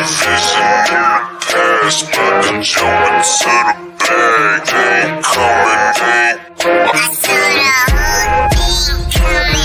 vision in the past, but the jump into the bag. They ain't coming, I saw the whole thing coming.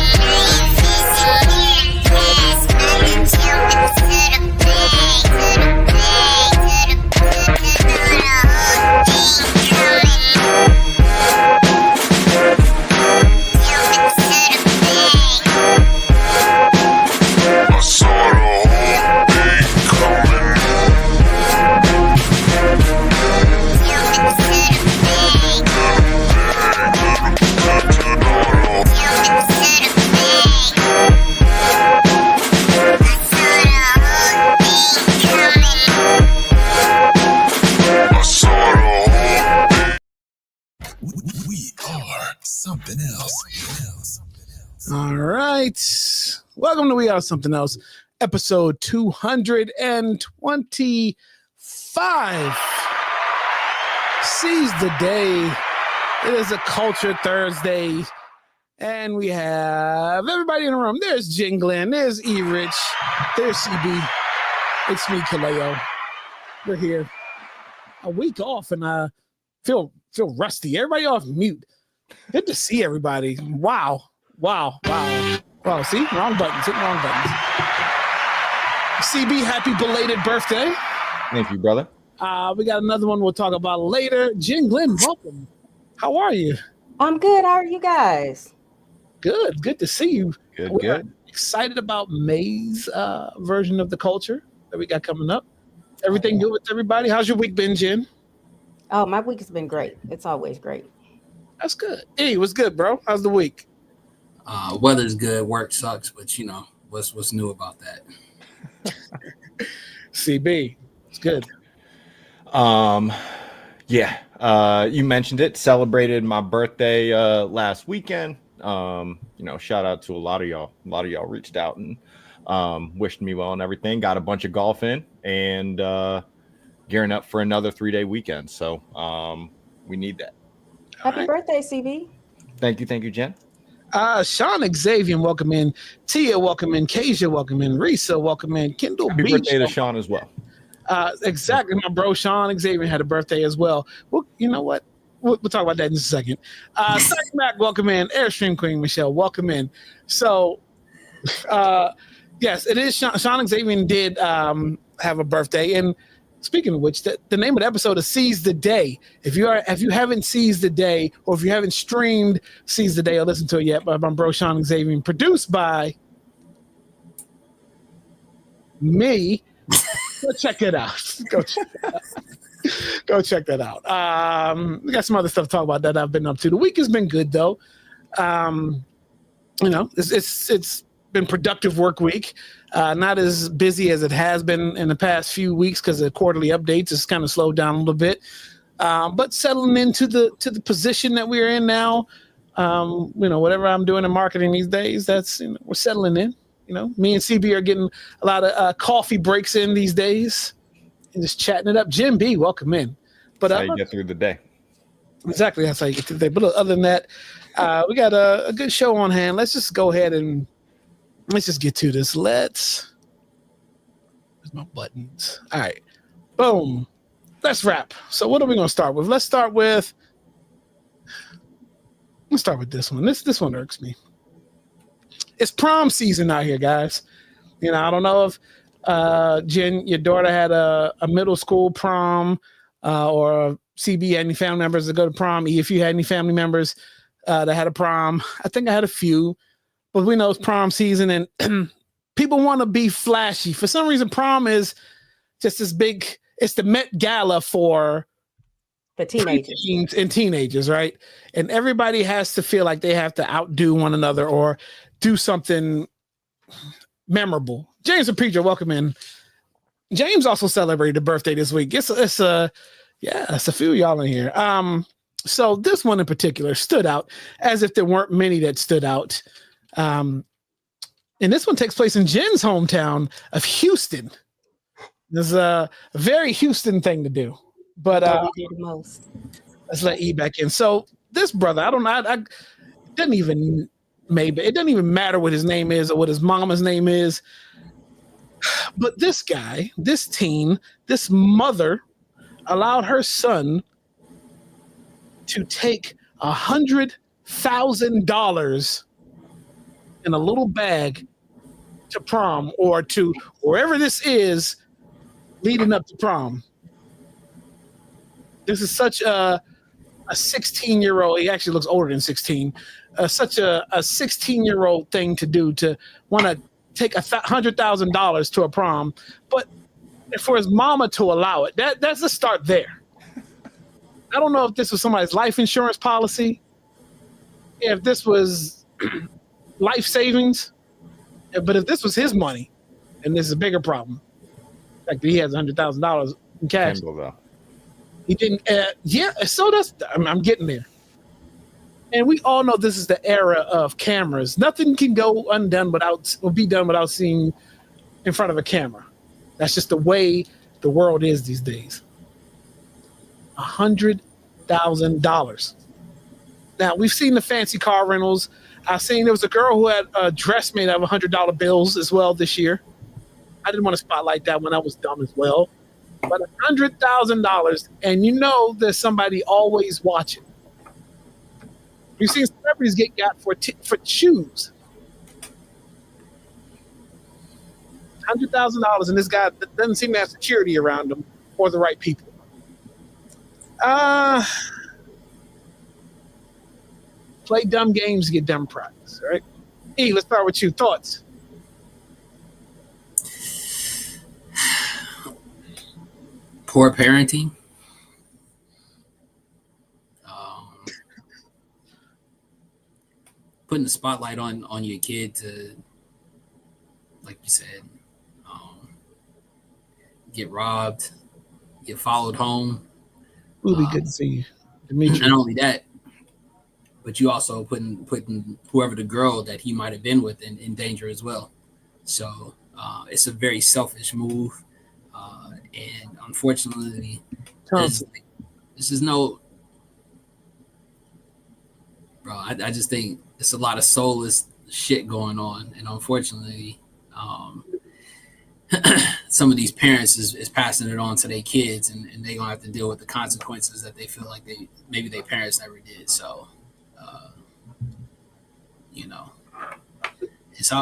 Something else. All right. Welcome to We Are Something Else, episode 225. Seize the day. It is a Culture Thursday. And we have everybody in the room. There's Jen Glenn. There's E. Rich. There's CB. It's me, Kaleo. We're here. A week off, and I feel rusty. Everybody off mute. Good to see everybody. Wow. See, wrong buttons. Hitting wrong buttons. CB, happy belated birthday. Thank you, brother. We got another one we'll talk about later. Jen Glenn, welcome. How are you? I'm good. How are you guys? Good to see you. Good. Excited about May's version of the culture that we got coming up. Everything good with everybody? How's your week been, Jen? Oh, my week has been great. It's always great. That's good. Hey, what's good, bro? How's the week? Weather's good. Work sucks, but you know what's new about that. CB, it's good. You mentioned it. Celebrated my birthday last weekend. Shout out to a lot of y'all. A lot of y'all reached out and wished me well and everything. Got a bunch of golf in and gearing up for another 3-day weekend. So we need that. Happy birthday, CB. Thank you, Jen. Sean Xavier, welcome in. Tia, welcome in. Kasia, welcome in. Risa, welcome in. Kendall Happy Beach, birthday to Sean as well. Exactly. My bro Sean Xavier had a birthday as well. Well, you know what? We'll talk about that in a second. Psych Mac, welcome in. Airstream Queen Michelle, welcome in. So, yes, it is Sean Xavier did have a birthday. And speaking of which, the name of the episode is Seize the Day. If you haven't seized the day, or if you haven't streamed Seize the Day or listened to it yet, by my bro Sean Xavier, produced by me, go check it out. Go check that out. We got some other stuff to talk about that I've been up to. The week has been good though. It's been productive work week. Not as busy as it has been in the past few weeks because the quarterly updates has kind of slowed down a little bit. But settling into the position that we're in now. Whatever I'm doing in marketing these days, that's we're settling in. Me and CB are getting a lot of coffee breaks in these days and just chatting it up. Jim B, welcome in. But that's how you get through the day. Exactly, that's how you get through the day. But other than that, we got a good show on hand. Let's just go ahead and let's just get to this. Where's my buttons? All right, boom. Let's wrap. So what are we going to start with? Let's start with this one. This one irks me. It's prom season out here, guys. I don't know if Jen, your daughter had a middle school prom, or CB had any family members that go to prom. If you had any family members that had a prom, I think I had a few, but we know it's prom season and people want to be flashy. For some reason, prom is just this big. It's the Met Gala for the teenagers and teenagers, right? And everybody has to feel like they have to outdo one another or do something memorable. James and Preacher, welcome in. James also celebrated a birthday this week. It's a few of y'all in here. So this one in particular stood out as if there weren't many that stood out. And this one takes place in Jen's hometown of Houston. There's a very Houston thing to do. But let's let E back in. So this brother, I don't know, it doesn't even matter what his name is or what his mama's name is. But this guy, this teen, this mother allowed her son to take $100,000 in a little bag to prom or to wherever this is leading up to prom. This is such a 16-year-old. He actually looks older than 16. Such a 16-year-old thing to do, to want to take $100,000 to a prom, but for his mama to allow it, that's the start there. I don't know if this was somebody's life insurance policy, if this was life savings, but if this was his money, and this is a bigger problem, like he has $100,000 in cash. He didn't. Yeah, so I'm getting there. And we all know this is the era of cameras. Nothing can go undone or be done without seeing in front of a camera. That's just the way the world is these days. $100,000. Now, we've seen the fancy car rentals. I've seen there was a girl who had a dress made out of $100 bills as well this year. I didn't want to spotlight that one. I was dumb as well. But $100,000, and you know there's somebody always watching. We've seen celebrities get got for shoes. $100,000, and this guy doesn't seem to have security around him or the right people. Play dumb games, get dumb prizes, right? E, let's start with you. Thoughts? Poor parenting. Putting the spotlight on your kid to, like you said, get robbed, get followed home. It would be good to see you, Dimitri. Not only that, but you also putting whoever the girl that he might have been with in danger as well. So it's a very selfish move. And unfortunately, this is no, bro. I just think it's a lot of soulless shit going on, and unfortunately, some of these parents is passing it on to their kids, and they gonna have to deal with the consequences that they feel like maybe their parents never did. So,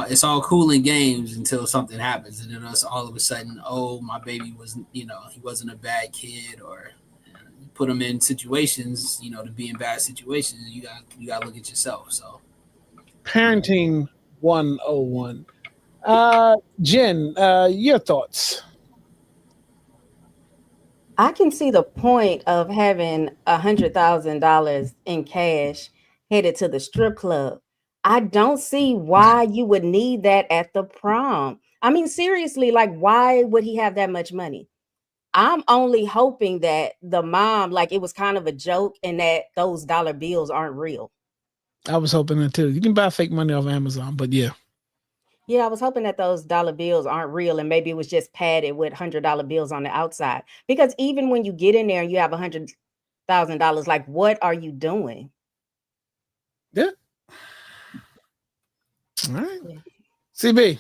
it's all cool in games until something happens, and then us all of a sudden, oh, my baby was, he wasn't a bad kid, or put them in situations, to be in bad situations. You got to look at yourself. So, parenting 101. Jen, your thoughts? I can see the point of having $100,000 in cash headed to the strip club. I don't see why you would need that at the prom. I mean, seriously, like, why would he have that much money? I'm only hoping that the mom, like, it was kind of a joke and that those dollar bills aren't real. I was hoping that too. You can buy fake money off Amazon, but yeah. Yeah, I was hoping that those dollar bills aren't real, and maybe it was just padded with $100 bills on the outside. Because even when you get in there and you have $100,000, like, what are you doing? Yeah. All right. Yeah. CB.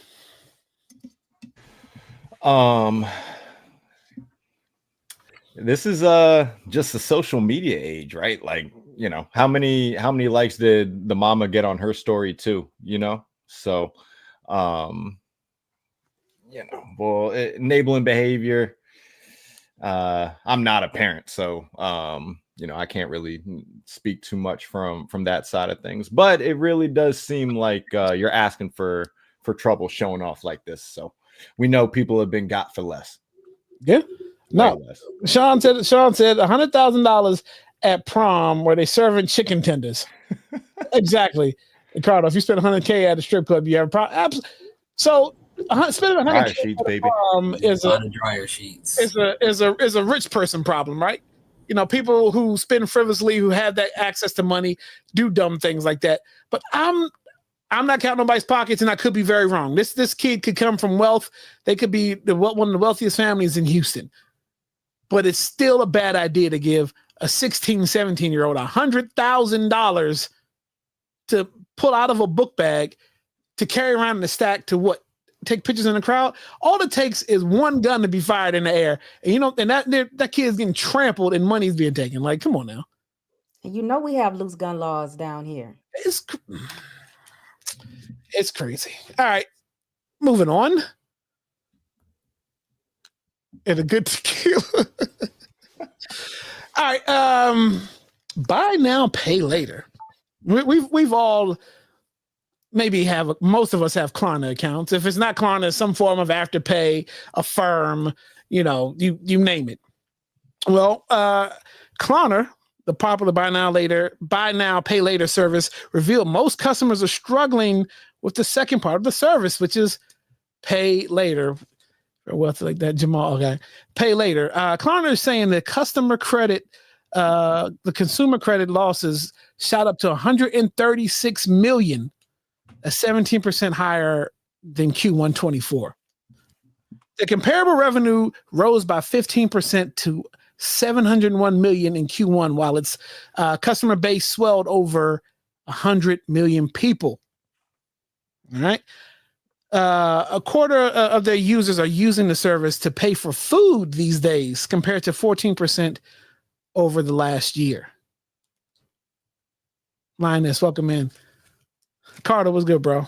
This is just the social media age, right? Like, how many likes did the mama get on her story too, So enabling behavior. I'm not a parent, so I can't really speak too much from that side of things, but it really does seem like you're asking for trouble showing off like this. So we know people have been got for less. Yeah. No. Sean said $100,000 at prom where they serving chicken tenders. Exactly. Ricardo, if you spend $100K at a strip club, you have a problem. So spending $100K at prom is a dryer sheets. Is a rich person problem, right? People who spend frivolously, who have that access to money, do dumb things like that. But I'm not counting nobody's pockets, and I could be very wrong. This kid could come from wealth. They could be one of the wealthiest families in Houston. But it's still a bad idea to give a 16, 17-year-old $100,000 to pull out of a book bag to carry around in the stack to take pictures in the crowd. All it takes is one gun to be fired in the air, and that kid is getting trampled and money's being taken. Like, come on now. And we have loose gun laws down here. It's crazy. All right, moving on. And a good tequila. All right, buy now, pay later. We've all maybe most of us have Klarna accounts. If it's not Klarna, some form of Afterpay, Affirm, you name it. Well, Klarna, the popular buy now, pay later service, revealed most customers are struggling with the second part of the service, which is pay later. Well, like that, Jamal. Okay, pay later. Klarna is saying that customer credit, the consumer credit losses shot up to 136 million, a 17% higher than Q1 24. The comparable revenue rose by 15% to 701 million in Q1, while its customer base swelled over 100 million people. All right. A quarter of their users are using the service to pay for food these days, compared to 14% over the last year. Linus, welcome in. Carter, what's good, bro?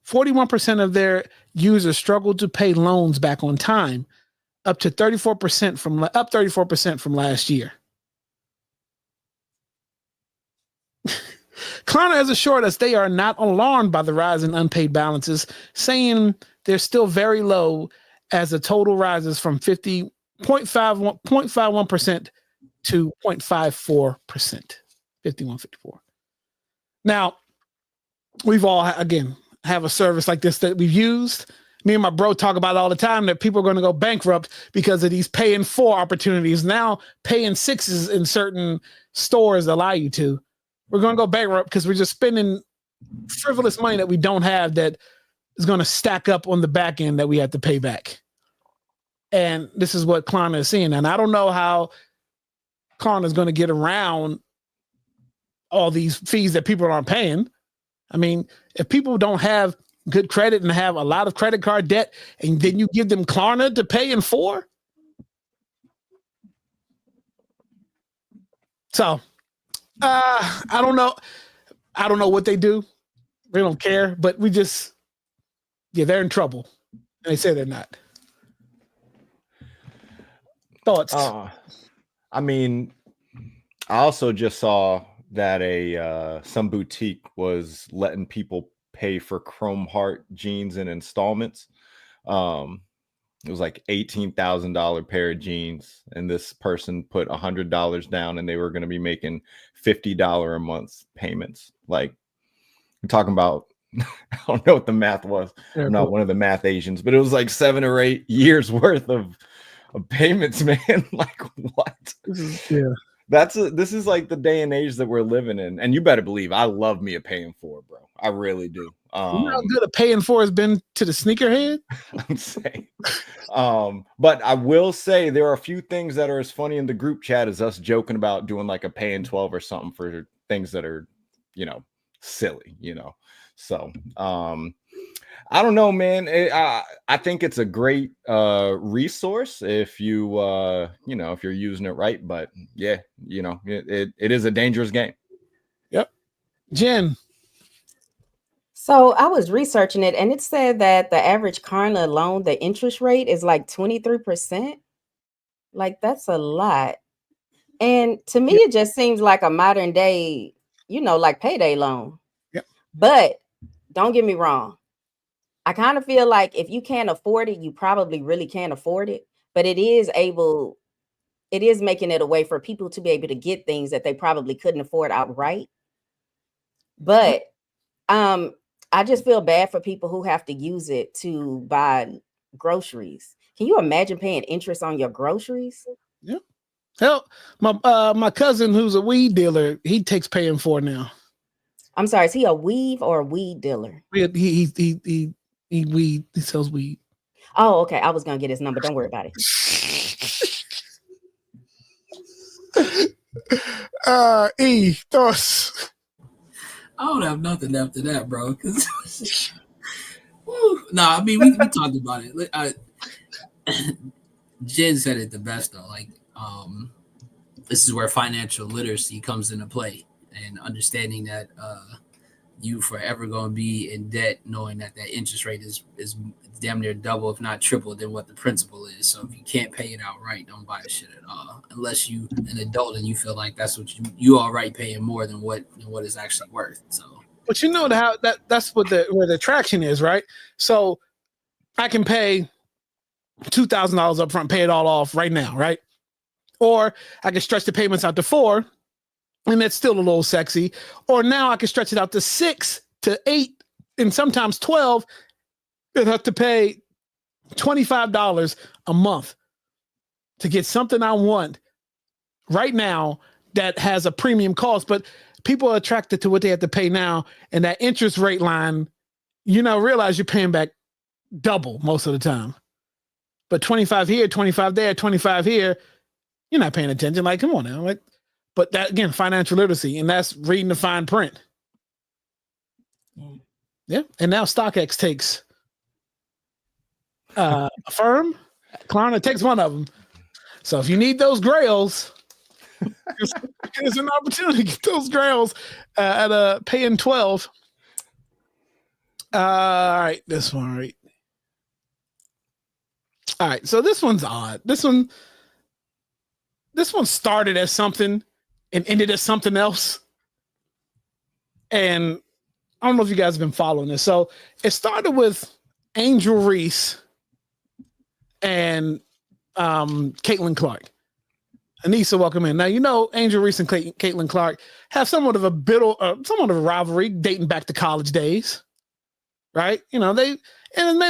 41% of their users struggled to pay loans back on time, up 34% from last year. Klarna has assured us they are not alarmed by the rise in unpaid balances, saying they're still very low as the total rises from 0.51% to 0.54%, 51.54. Now, we've all, again, have a service like this that we've used. Me and my bro talk about it all the time, that people are going to go bankrupt because of these pay in 4 opportunities. Now, pay in 6s in certain stores allow you to. We're going to go bankrupt because we're just spending frivolous money that we don't have, that is going to stack up on the back end that we have to pay back. And this is what Klarna is seeing. And I don't know how Klarna is going to get around all these fees that people aren't paying. I mean, if people don't have good credit and have a lot of credit card debt, and then you give them Klarna to pay in 4. So, I don't know. I don't know what they do. We don't care, but they're in trouble. And they say they're not. Thoughts? I mean, I also just saw that some boutique was letting people pay for Chrome Heart jeans in installments. It was like $18,000 pair of jeans, and this person put $100 down, and they were going to be making $50 a month payments. Like, I'm talking about, I don't know what the math was. I'm not one of the math Asians, but it was like 7 or 8 years worth of payments, man. Like, what? Yeah. This is like the day and age that we're living in, and you better believe I love me a paying for, bro. I really do. You know how good a paying for has been to the sneakerhead? I'm saying. But I will say there are a few things that are as funny in the group chat as us joking about doing like a pay in 12 or something for things that are, silly, So I don't know, man. I think it's a great resource if you if you're using it right. But yeah, it is a dangerous game. Yep. Jen. So I was researching it, and it said that the average Klarna loan, the interest rate is like 23%. Like, that's a lot. And to me, it just seems like a modern day, like payday loan. Yep. But don't get me wrong. I kind of feel like if you can't afford it, you probably really can't afford it. But it is making it a way for people to be able to get things that they probably couldn't afford outright. But I just feel bad for people who have to use it to buy groceries. Can you imagine paying interest on your groceries? Yeah. Hell, my cousin who's a weed dealer, he takes paying for now. I'm sorry, is he a weave or a weed dealer? He sells weed. Oh, okay. I was gonna get his number. Don't worry about it. Thoughts? I don't have nothing after that, bro. Nah, I mean we talked about it. Jen said it the best though. Like, this is where financial literacy comes into play, and understanding that you forever going to be in debt, knowing that interest rate is damn near double, if not triple, than what the principal is. So if you can't pay it outright, don't buy the shit at all, unless you an adult and you feel like that's what you already paying more than what it's actually worth. So, but you know how that's what where the attraction is, right? So I can pay $2,000 up front, pay it all off right now, right? Or I can stretch the payments out to 4, and that's still a little sexy. Or now I can stretch it out to 6 to 8, and sometimes 12, and have to pay $25 a month to get something I want right now that has a premium cost. But people are attracted to what they have to pay now, and that interest rate line, realize you're paying back double most of the time. But 25 here, 25 there, 25 here, you're not paying attention. Like, come on now. Like, but that, again, financial literacy, and that's reading the fine print. Yeah. And now StockX takes a firm. Klarna takes one of them. So if you need those grails, there's an opportunity to get those grails at a paying 12. All right. This one, right. All right, so this one's odd. This one started as something and ended as something else. And I don't know if you guys have been following this. So it started with Angel Reese and Caitlin Clark. Anissa, welcome in. Now, Angel Reese and Caitlin Clark have somewhat of a rivalry dating back to college days, right? It may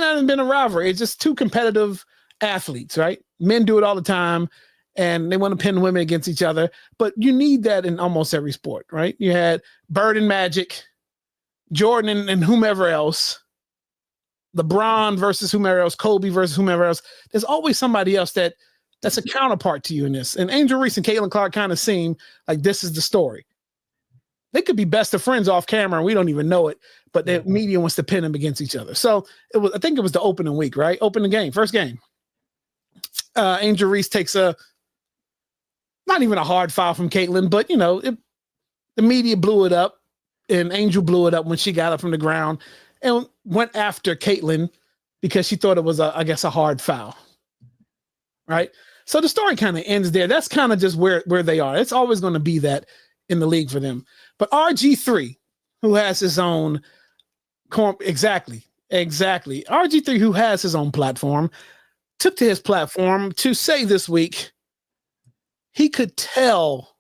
not have been a rivalry. It's just two competitive athletes, right? Men do it all the time, and they want to pin women against each other. But you need that in almost every sport, right? You had Bird and Magic, Jordan and whomever else, LeBron versus whomever else, Kobe versus whomever else. There's always somebody else that's a counterpart to you in this. And Angel Reese and Caitlin Clark kind of seem like this is the story. They could be best of friends off camera and we don't even know it, but the media wants to pin them against each other. So I think it was the opening week, right? Opening game, first game. Angel Reese takes not even a hard foul from Caitlin, but the media blew it up, and Angel blew it up when she got up from the ground and went after Caitlin because she thought it was a hard foul. Right. So the story kind of ends there. That's kind of just where they are. It's always going to be that in the league for them. But RG3, who has his own exactly. RG3, who has his own platform, took to his platform to say this week he could tell.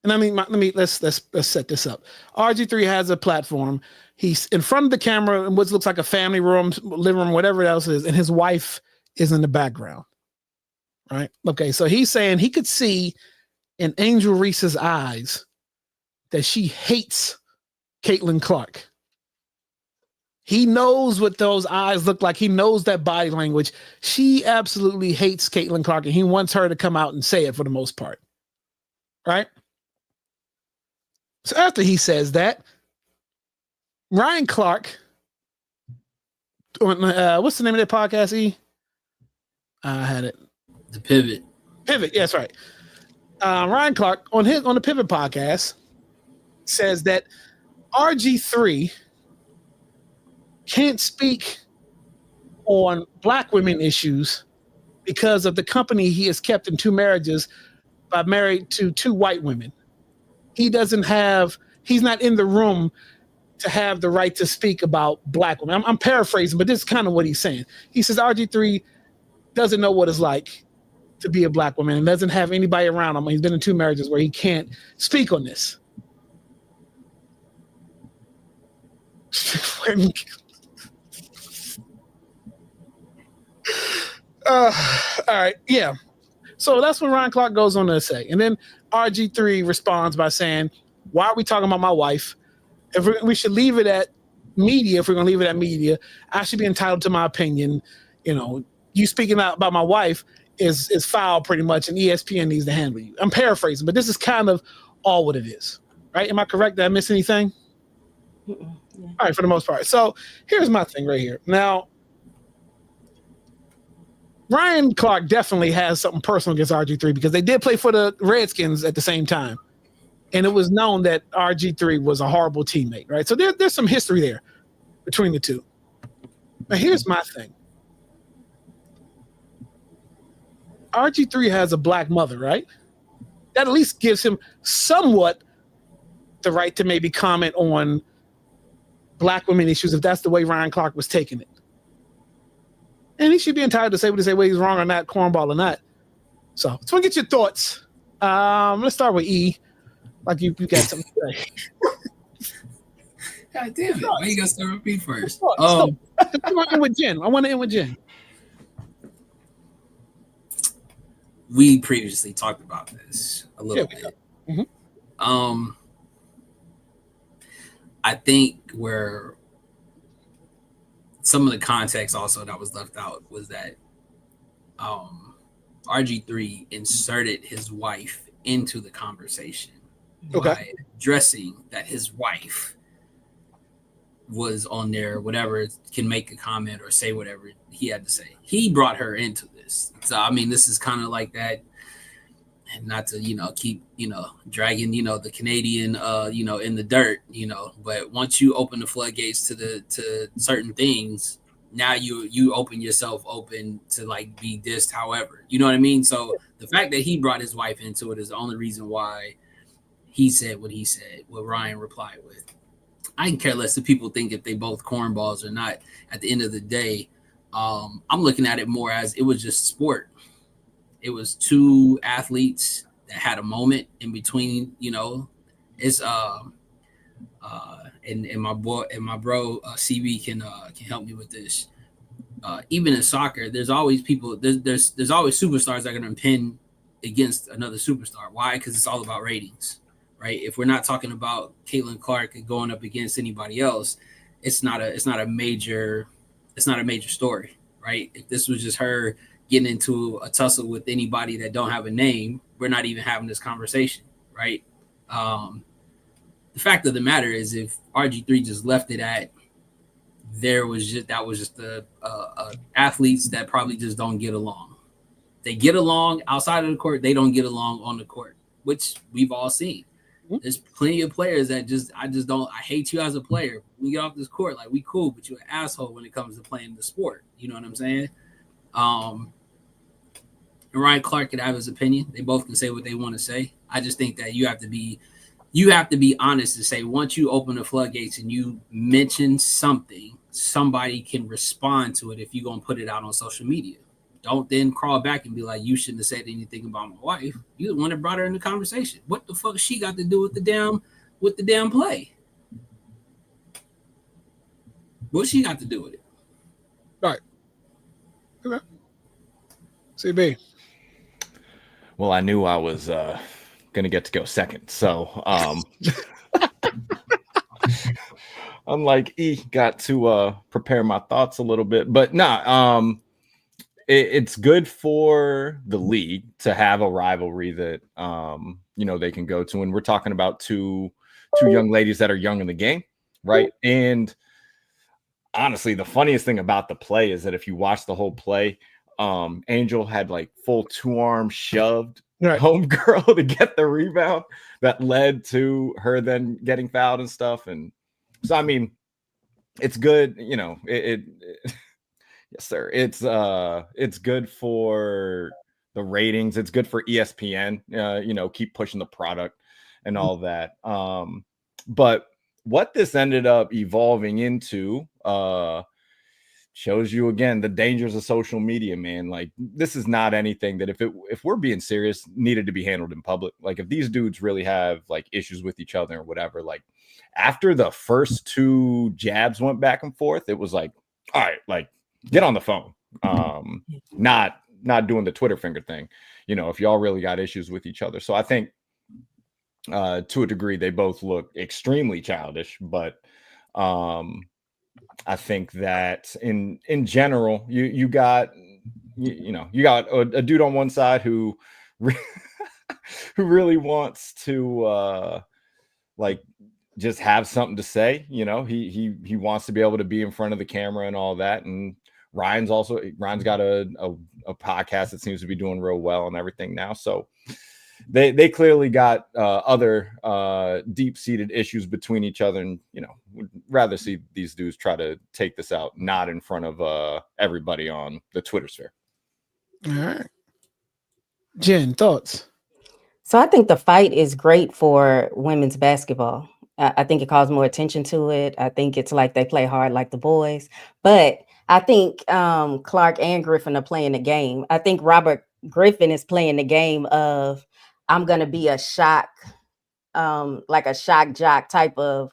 And I mean, let's set this up. RG3 has a platform. He's in front of the camera in what looks like a family room, living room, whatever else it is, and his wife is in the background. Right? Okay, so he's saying he could see in Angel Reese's eyes that she hates Caitlin Clark. He knows what those eyes look like. He knows that body language. She absolutely hates Caitlin Clark, and he wants her to come out and say it for the most part. Right? So after he says that, Ryan Clark, what's the name of that podcast, E? I had it. The Pivot. Pivot, yes, right. Ryan Clark on the Pivot podcast says that RG3 can't speak on Black women issues because of the company he has kept in 2 marriages by married to 2 white women. He's not in the room to have the right to speak about Black women. I'm paraphrasing, but this is kind of what he's saying. He says RG3 doesn't know what it's like to be a Black woman and doesn't have anybody around him. He's been in 2 marriages where he can't speak on this. All right, yeah. So that's what Ryan Clark goes on to say. And then RG3 responds by saying, why are we talking about my wife? If we should leave it at media, if we're going to leave it at media, I should be entitled to my opinion. You speaking out about my wife is foul pretty much, and ESPN needs to handle you. I'm paraphrasing, but this is kind of all what it is. Right? Am I correct? Did I miss anything? Yeah. All right, for the most part. So here's my thing right here. Now, Ryan Clark definitely has something personal against RG3 because they did play for the Redskins at the same time. And it was known that RG3 was a horrible teammate, right? So there's some history there between the two. Now, here's my thing. RG3 has a black mother, right? That at least gives him somewhat the right to maybe comment on black women issues if that's the way Ryan Clark was taking it. And he should be entitled to say what he say, whether he's wrong or not, cornball or not. So, I just want to get your thoughts. Let's start with E. Like you got something to say. God damn it! Why you gotta start with me first? I want to end with Jen. We previously talked about this a little bit. Mm-hmm. I think where some of the context also that was left out was that RG3 inserted his wife into the conversation by addressing that his wife was on there, whatever, can make a comment or say whatever he had to say. He brought her into this. So, I mean, this is kind of like that, and not to, keep, dragging, the Canadian, in the dirt, but once you open the floodgates to certain things, now you open yourself open to like be dissed, however, you know what I mean? So the fact that he brought his wife into it is the only reason why he said what he said, what Ryan replied with. I can care less if people think if they both cornballs or not. At the end of the day, I'm looking at it more as it was just sport. It was two athletes that had a moment in between. It's and my bro CB can help me with this. Even in soccer, there's always people. There's always superstars that are going to pin against another superstar. Why? Because it's all about ratings. Right? If we're not talking about Caitlin Clark going up against anybody else, it's not a major story, right? If this was just her getting into a tussle with anybody that don't have a name, we're not even having this conversation, right? The fact of the matter is, if RG3 just left it at that was just the athletes that probably just don't get along. They get along outside of the court, they don't get along on the court, which we've all seen. There's plenty of players that I hate you as a player. We get off this court, like we cool, but you're an asshole when it comes to playing the sport. You know what I'm saying? And Ryan Clark could have his opinion. They both can say what they want to say. I just think that you have to be honest and say, once you open the floodgates and you mention something, somebody can respond to it if you're gonna put it out on social media. Don't then crawl back and be like, you shouldn't have said anything about my wife. You're the one that brought her in the conversation. What the fuck she got to do with the damn play? What she got to do with it? Right. Okay. CB. Well, I knew I was gonna get to go second, so unlike E, got to prepare my thoughts a little bit, but it's good for the league to have a rivalry that they can go to, and we're talking about two young ladies that are young in the game, right? And honestly, the funniest thing about the play is that if you watch the whole play, Angel had like full 2-arm shoved homegirl to get the rebound that led to her then getting fouled and stuff. And so, I mean, it's good, yes, sir. It's good for the ratings. It's good for ESPN, keep pushing the product and all that. But what this ended up evolving into shows you again the dangers of social media, man. Like, this is not anything that if we're being serious, needed to be handled in public. Like, if these dudes really have like issues with each other or whatever, like after the first 2 jabs went back and forth, it was like, all right, like, get on the phone. Not doing the Twitter finger thing, if y'all really got issues with each other. So I think to a degree they both look extremely childish, but I think that in general, you got a dude on one side who really wants to like just have something to say. You know, he wants to be able to be in front of the camera and all that. And Ryan's got a podcast that seems to be doing real well and everything now. So they clearly got other deep-seated issues between each other, and you know, would rather see these dudes try to take this out not in front of everybody on the Twitter sphere. All right. Jen, thoughts? So I think the fight is great for women's basketball. I think it calls more attention to it. I think it's like they play hard like the boys. But I think Clark and Griffin are playing the game. I think Robert Griffin is playing the game of I'm going to be a shock, like a shock jock type of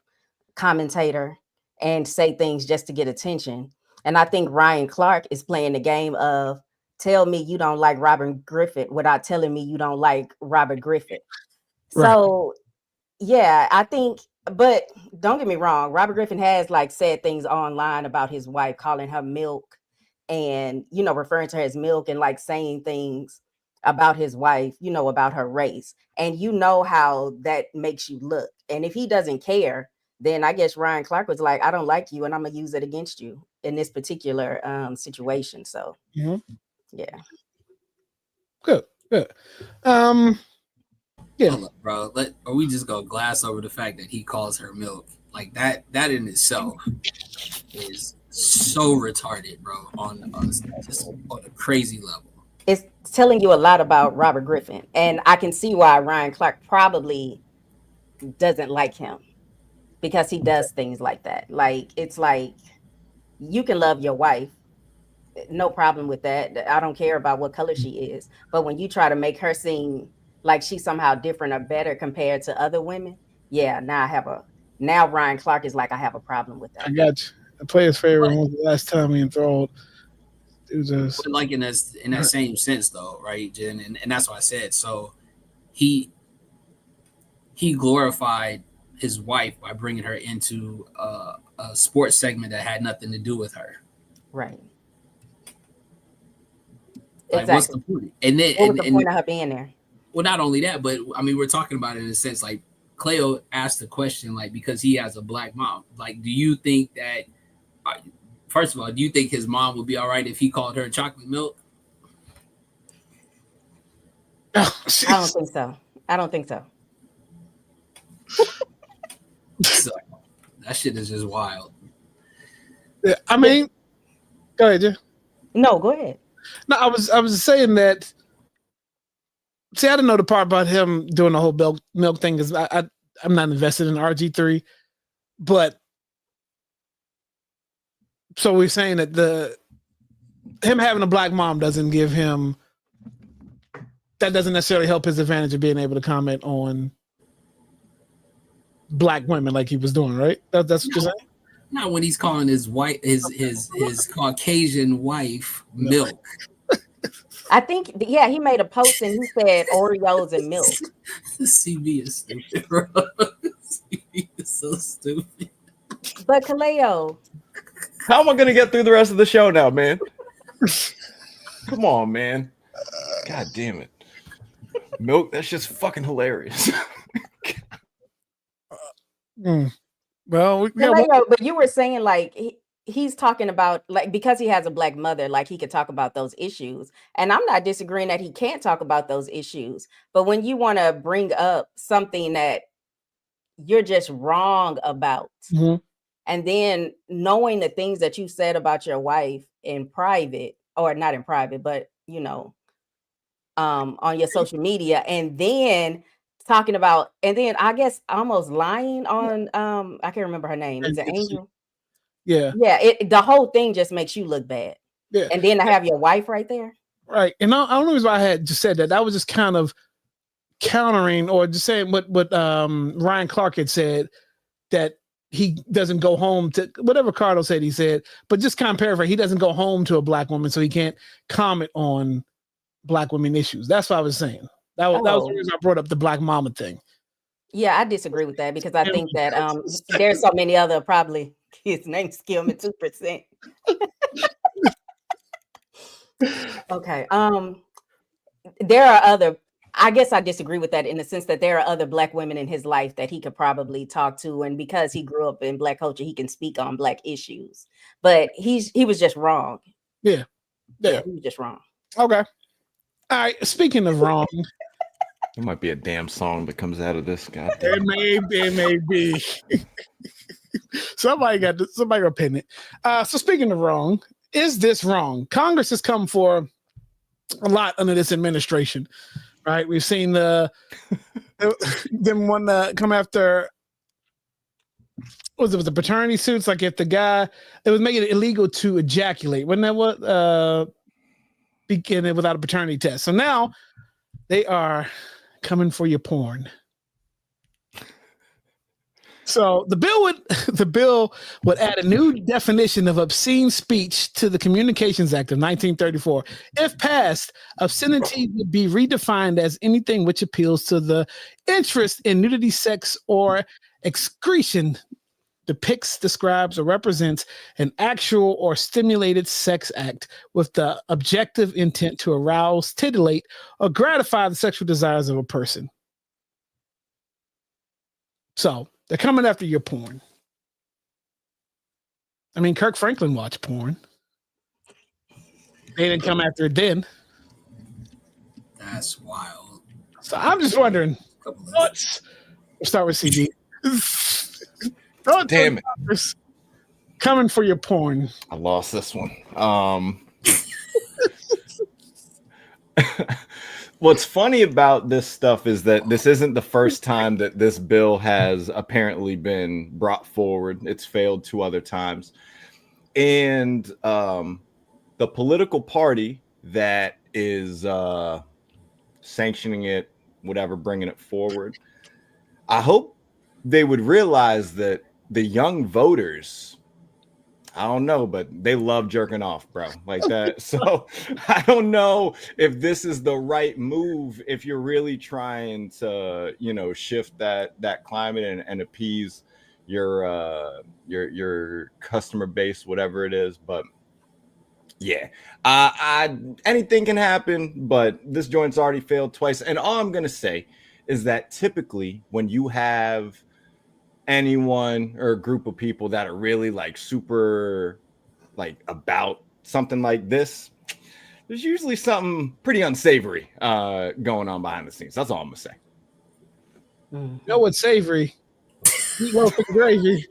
commentator and say things just to get attention. And I think Ryan Clark is playing the game of tell me you don't like Robert Griffin without telling me you don't like Robert Griffin. Right. So yeah, I think, but don't get me wrong, Robert Griffin has like said things online about his wife, calling her milk and, you know, referring to her as milk and like saying things about his wife, you know, about her race. And you know how that makes you look. And if he doesn't care, then I guess Ryan Clark was like, I don't like you and I'm going to use it against you in this particular situation. So, yeah. Good. Yeah. Hold up, bro. Or we just go glass over the fact that he calls her milk. Like that in itself is so retarded, bro, on just on a crazy level. It's telling you a lot about Robert Griffin. And I can see why Ryan Clark probably doesn't like him because he does things like that. Like, it's like you can love your wife. No problem with that. I don't care about what color she is. But when you try to make her seem like she's somehow different or better compared to other women, yeah, now Ryan Clark is like, I have a problem with that. I got you. The player's favorite. When was the last time he enthralled? It was just But like in that same sense, though, right, Jen? And that's what I said. So he glorified his wife by bringing her into a sports segment that had nothing to do with her. Right. Like, exactly. what's the point? And then, what was the point of her being there? Well, not only that, but I mean, we're talking about it in a sense. Like Cleo asked the question, like, because he has a black mom. Like, do you think that? First of all, do you think his mom would be all right if he called her chocolate milk? oh, I don't think so. I don't think so. So, that shit is just wild. Yeah, I mean, go ahead, Jen. No, go ahead. No, I was saying that. See, I didn't know the part about him doing the whole milk thing because I'm not invested in RG3, but so we're saying that him having a black mom doesn't necessarily help his advantage of being able to comment on black women like he was doing, right? That's what you're saying? Not when he's calling his wife, his Caucasian wife milk. I think, yeah, he made a post and he said Oreos and milk. CB is stupid, bro. CB is so stupid. But Kaleo, How am I gonna get through the rest of the show now, man? Come on, man. God damn it. Milk, that's just fucking hilarious. Well, Kaleo, but you were saying like he's talking about like because he has a black mother, like he could talk about those issues. And I'm not disagreeing that he can't talk about those issues. But when you want to bring up something that you're just wrong about, and then knowing the things that you said about your wife in private, or not in private, but you know, on your social media, and then talking about, and then I guess almost lying on I can't remember her name. Is it Angel? Yeah. The whole thing just makes you look bad. Yeah. And then to have your wife right there. Right. And the only reason why I had just said that was just kind of countering or just saying what Ryan Clark had said, that he doesn't go home to whatever Cardo said he said, but just kind of paraphrase, he doesn't go home to a black woman, so he can't comment on black women issues. That's what I was saying. That was the reason I brought up the black mama thing. Yeah, I disagree with that because I think that there's so many other probably his name's Skillman 2%. Okay. There are other I guess I disagree with that in the sense that there are other Black women in his life that he could probably talk to, and because he grew up in Black culture, he can speak on Black issues. But he was just wrong. Yeah. Yeah, he was just wrong. Okay. All right. Speaking of wrong, There might be a damn song that comes out of this. God it may be. somebody gonna pin it. So speaking of wrong, is this wrong? Congress has come for a lot under this administration, right? We've seen them want to come after. Was it with the paternity suits? Like if the guy, it was making it illegal to ejaculate. Wasn't that what? Beginning without a paternity test. So now they are coming for your porn. So the bill would add a new definition of obscene speech to the Communications Act of 1934. If passed, obscenity would be redefined as anything which appeals to the interest in nudity, sex, or excretion, depicts, describes, or represents an actual or stimulated sex act with the objective intent to arouse, titillate, or gratify the sexual desires of a person. So they're coming after your porn. I mean, Kirk Franklin watched porn. They didn't come after it then. That's wild. So I'm just wondering, what's... We'll start with CG. damn it. Coming for your porn. I lost this one. What's funny about this stuff is that this isn't the first time that this bill has apparently been brought forward. It's failed 2 other times. And the political party that is sanctioning it, whatever, bringing it forward, I hope they would realize that the young voters, I don't know, but they love jerking off, bro, like that. So I don't know if this is the right move if you're really trying to, shift that climate and appease your customer base, whatever it is. But yeah, anything can happen, but this joint's already failed twice. And all I'm gonna say is that typically when you have anyone or a group of people that are really like super like about something like this, there's usually something pretty unsavory going on behind the scenes. That's all I'm gonna say. You know what's savory? Meatloaf and gravy.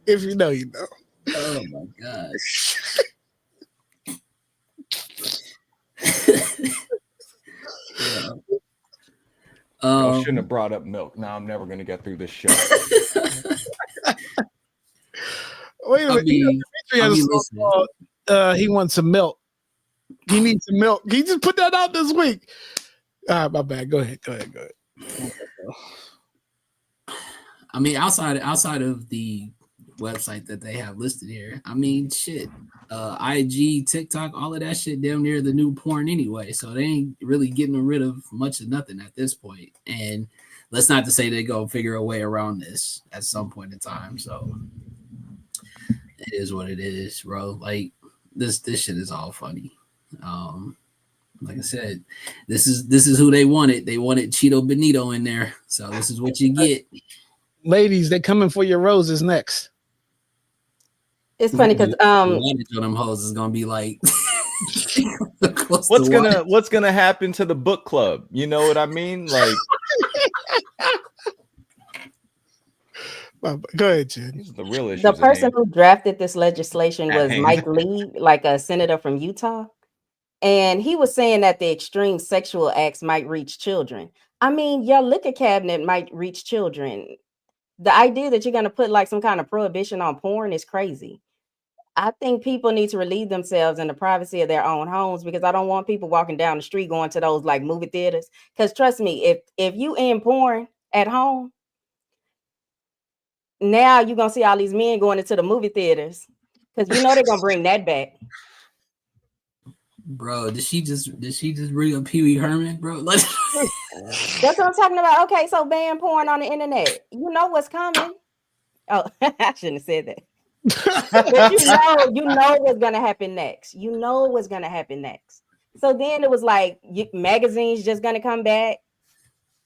If you know, you know. Oh my gosh. Yeah. I shouldn't have brought up milk. Now I'm never gonna get through this show. Wait a minute. Dimitri has a song called, he wants some milk. He needs some milk. He just put that out this week. All right, my bad. Go ahead. I mean, outside of the website that they have listed here, I mean, shit, IG, TikTok, all of that shit damn near the new porn anyway. So they ain't really getting rid of much of nothing at this point. And let's not to say they go figure a way around this at some point in time. So it is what it is, bro. Like this shit is all funny. Like I said, this is who they wanted. They wanted Cheeto Benito in there. So this is what you get. Ladies, they coming for your roses next. It's funny because them hoes is gonna be like what's gonna happen to the book club? You know what I mean? Like, go ahead, Jen. The real issue. The person who drafted this legislation was Mike Lee, like a senator from Utah. And he was saying that the extreme sexual acts might reach children. I mean, your liquor cabinet might reach children. The idea that you're going to put like some kind of prohibition on porn is crazy. I think people need to relieve themselves in the privacy of their own homes, because I don't want people walking down the street going to those like movie theaters. Because trust me, if you in porn at home, now you're going to see all these men going into the movie theaters because you know they're going to bring that back. Bro, did she just bring up Pee Wee Herman, bro? That's what I'm talking about. Okay, so ban porn on the internet. You know what's coming. Oh, I shouldn't have said that. But you know what's gonna happen next. You know what's gonna happen next. So then it was like magazines just gonna come back.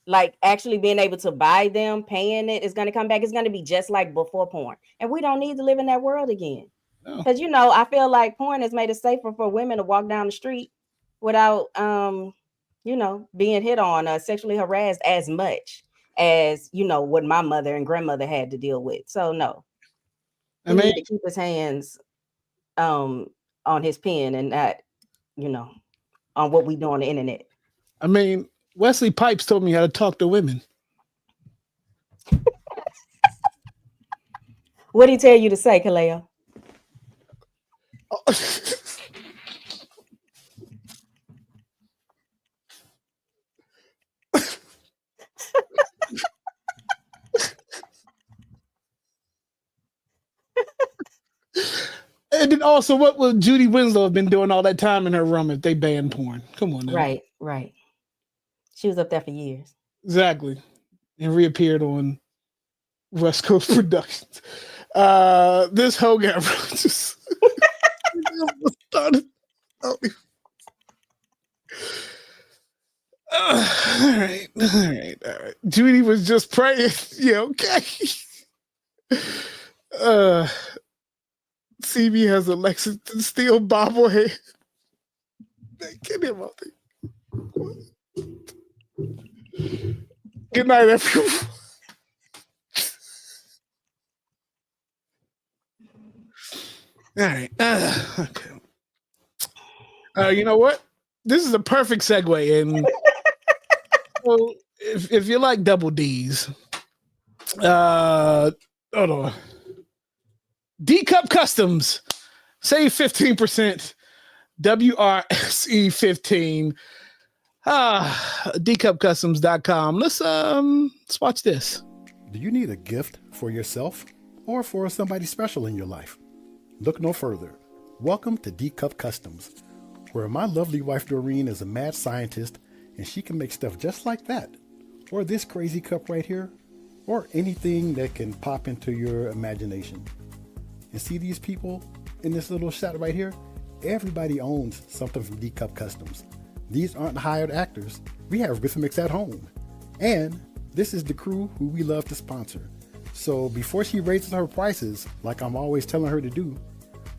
Like actually being able to buy them, paying it is gonna come back. It's gonna be just like before porn, and we don't need to live in that world again. No. Because I feel like porn has made it safer for women to walk down the street without being hit on or sexually harassed as much as what my mother and grandmother had to deal with. So no, he need to keep his hands on his pen and not on what we do on the internet. I mean, Wesley Pipes told me how to talk to women. What did he tell you to say, Kaleo? And then also, what would Judy Winslow have been doing all that time in her room if they banned porn? Come on now. Right. She was up there for years. Exactly. And reappeared on West Coast Productions. This hoe got just started. All right. Judy was just praying. Yeah, okay. CB has a Lexington Steel bobblehead. Get him out there. Good night, everyone. All right. Okay. You know what? This is a perfect segue. And so if you like double D's, hold on. D Cup Customs, save 15%. WRSE 15. dcupcustoms.com. Let's watch this. Do you need a gift for yourself or for somebody special in your life? Look no further. Welcome to D Cup Customs, where my lovely wife Doreen is a mad scientist and she can make stuff just like that, or this crazy cup right here, or anything that can pop into your imagination. And see these people in this little shot right here? Everybody owns something from D Cup Customs. These aren't hired actors. We have rhythmics at home. And this is the crew who we love to sponsor. So before she raises her prices, like I'm always telling her to do,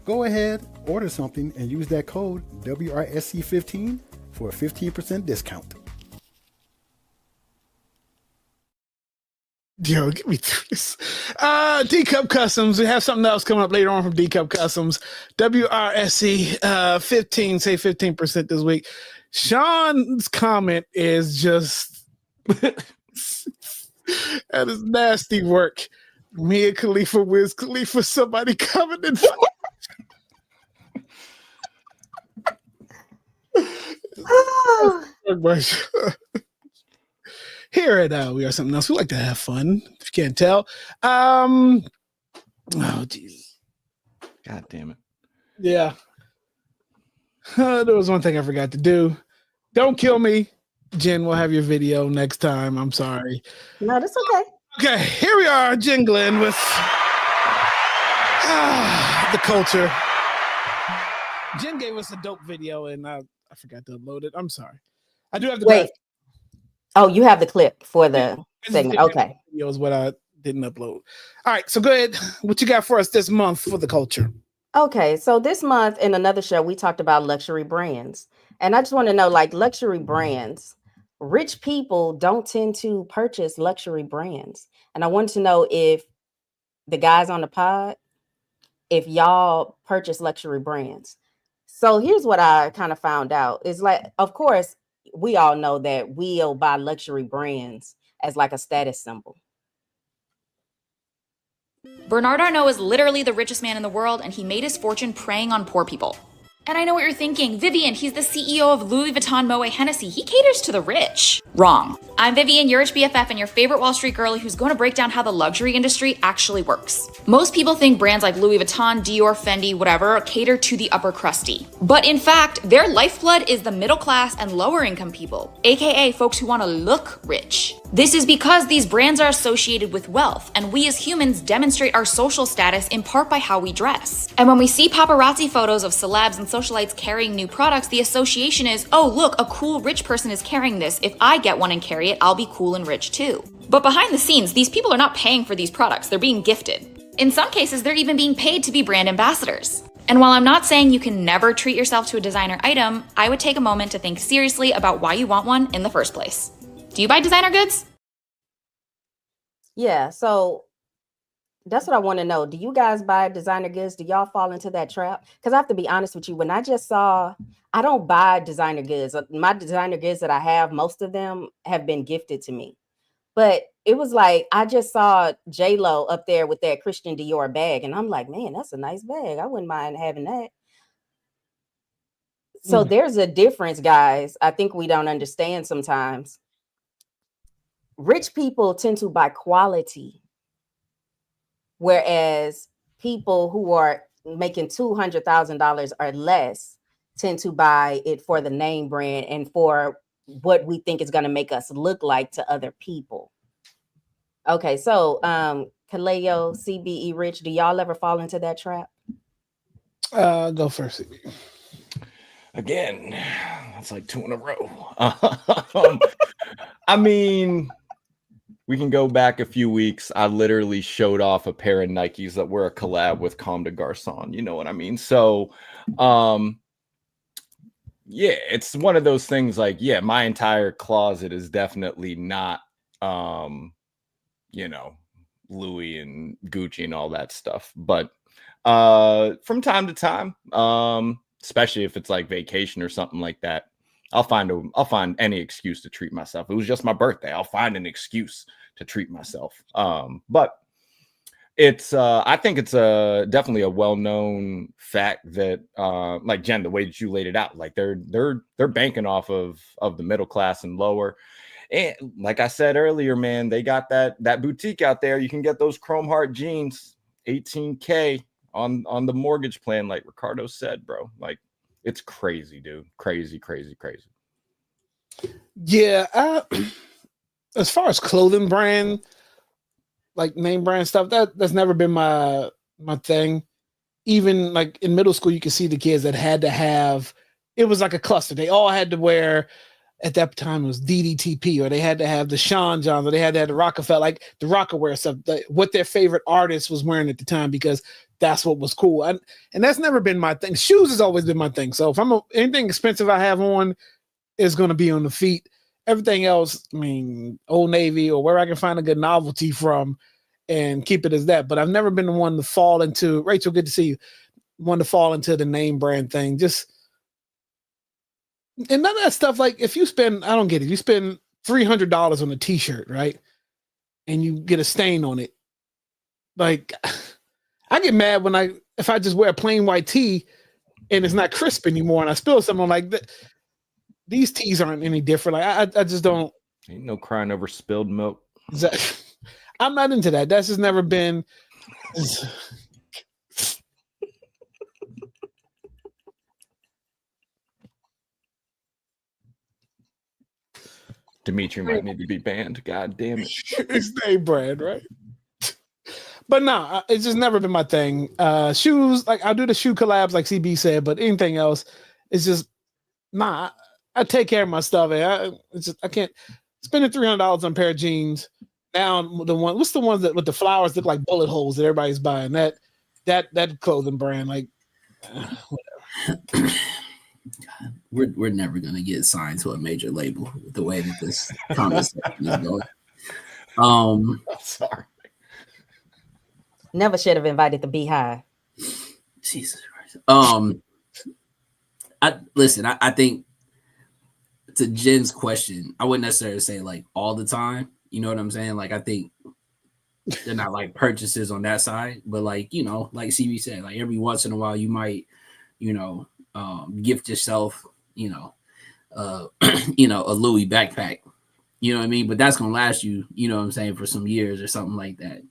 go ahead, order something, and use that code WRSC15 for a 15% discount. Yo, get me through this. D Cup Customs. We have something else coming up later on from D Cup Customs. WRSC 15, say 15% this week. Sean's comment is just that is nasty work. Me and Khalifa, Wiz Khalifa, somebody coming in. Here at We Are Something Else, we like to have fun, if you can't tell. Oh, Jesus. God damn it. Yeah. There was one thing I forgot to do. Don't kill me. Jen, we'll have your video next time. I'm sorry. No, that's okay. Okay, here we are, jingling with the culture. Jen gave us a dope video, and I forgot to upload it. I'm sorry. I do have to wait. Oh, you have the clip for the segment. Okay. Video is what I didn't upload. All right, so go ahead. What you got for us this month for the culture? Okay, so this month in another show, we talked about luxury brands. And I just want to know, like, luxury brands, rich people don't tend to purchase luxury brands. And I wanted to know if the guys on the pod, if y'all purchase luxury brands. So here's what I kind of found out is like, of course, we all know that we'll buy luxury brands as like a status symbol. Bernard Arnault is literally the richest man in the world, and he made his fortune preying on poor people. And I know what you're thinking. Vivian, he's the CEO of Louis Vuitton Moet Hennessy. He caters to the rich. Wrong. I'm Vivian, your BFF, and your favorite Wall Street girl who's going to break down how the luxury industry actually works. Most people think brands like Louis Vuitton, Dior, Fendi, whatever, cater to the upper crusty. But in fact, their lifeblood is the middle class and lower income people, aka folks who want to look rich. This is because these brands are associated with wealth, and we as humans demonstrate our social status in part by how we dress. And when we see paparazzi photos of celebs and socialites carrying new products, the association is, oh look, a cool rich person is carrying this. If I get one and carry it, I'll be cool and rich too. But behind the scenes, these people are not paying for these products, they're being gifted. In some cases, they're even being paid to be brand ambassadors. And while I'm not saying you can never treat yourself to a designer item, I would take a moment to think seriously about why you want one in the first place. Do you buy designer goods? Yeah, so that's what I want to know. Do you guys buy designer goods? Do y'all fall into that trap? Because I have to be honest with you, when I just saw, I don't buy designer goods. My designer goods that I have, most of them have been gifted to me. But it was like, I just saw J-Lo up there with that Christian Dior bag. And I'm like, man, that's a nice bag. I wouldn't mind having that. So there's a difference, guys. I think we don't understand sometimes. Rich people tend to buy quality, whereas people who are making $200,000 or less tend to buy it for the name brand and for what we think is going to make us look like to other people. Okay, so Kaleo, CBE Rich, do y'all ever fall into that trap? Go first, CB. Again, that's like 2 in a row. I mean, we can go back a few weeks. I literally showed off a pair of Nikes that were a collab with Comme des Garçons. You know what I mean? So, yeah, it's one of those things like, yeah, my entire closet is definitely not, you know, Louis and Gucci and all that stuff. But from time to time, especially if it's like vacation or something like that, I'll find any excuse to treat myself. It was just my birthday. I'll find an excuse to treat myself. But it's I think it's definitely a well-known fact that like Jen, the way that you laid it out, like they're banking off of the middle class and lower. And like I said earlier, man, they got that boutique out there. You can get those chrome heart jeans, $18K on the mortgage plan, like Ricardo said, bro. Like, it's crazy, dude. Crazy. Yeah, as far as clothing brand, like name brand stuff, that's never been my thing. Even like in middle school, you could see the kids that had to have, it was like a cluster. They all had to wear, at that time it was DDTP, or they had to have the Sean Johns, or they had to have the Rockefeller, like the Rockaware stuff, what their favorite artist was wearing at the time, because that's what was cool. And that's never been my thing. Shoes has always been my thing. So if anything expensive I have on is going to be on the feet. Everything else, I mean, Old Navy or where I can find a good novelty from and keep it as that. But I've never been the one to fall into, Rachel, good to see you, one to fall into the name brand thing. Just, and none of that stuff, like if you spend, I don't get it, you spend $300 on a t-shirt, right? And you get a stain on it. Like, I get mad if I just wear a plain white tee and it's not crisp anymore and I spill something, I'm like, these tees aren't any different. Like I just don't. Ain't no crying over spilled milk. I'm not into that. That's just never been. Dimitri might need to be banned. God damn it. It's name brand, right? But no, it's just never been my thing. Shoes, like I'll do the shoe collabs, like CB said, but anything else, it's just nah. I take care of my stuff. I can't spending $300 on a pair of jeans. Now what's the ones that with the flowers look like bullet holes that everybody's buying? That clothing brand, like whatever. We're never gonna get signed to a major label with the way that this conversation is going. Sorry. Never should have invited the Beehive. Jesus Christ. I think to Jen's question, I wouldn't necessarily say like all the time. You know what I'm saying? Like I think they're not like purchases on that side, but like, you know, like CB said, like every once in a while you might, you know, gift yourself, you know, a Louis backpack You know what I mean? But that's gonna last you, you know what I'm saying, for some years or something like that.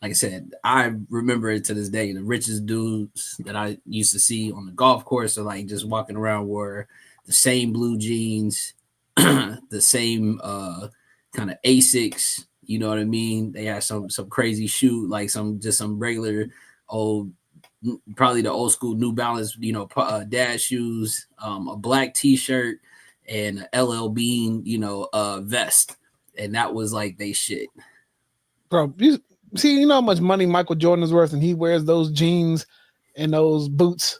Like I said, I remember it to this day. The richest dudes that I used to see on the golf course are like just walking around wore the same blue jeans, the same kind of Asics. You know what I mean? They had some crazy shoe, like some regular old, probably the old school New Balance, you know, dad shoes, a black T-shirt, and a LL Bean, you know, vest, and that was like they shit. Bro, you know how much money Michael Jordan is worth, and he wears those jeans and those boots.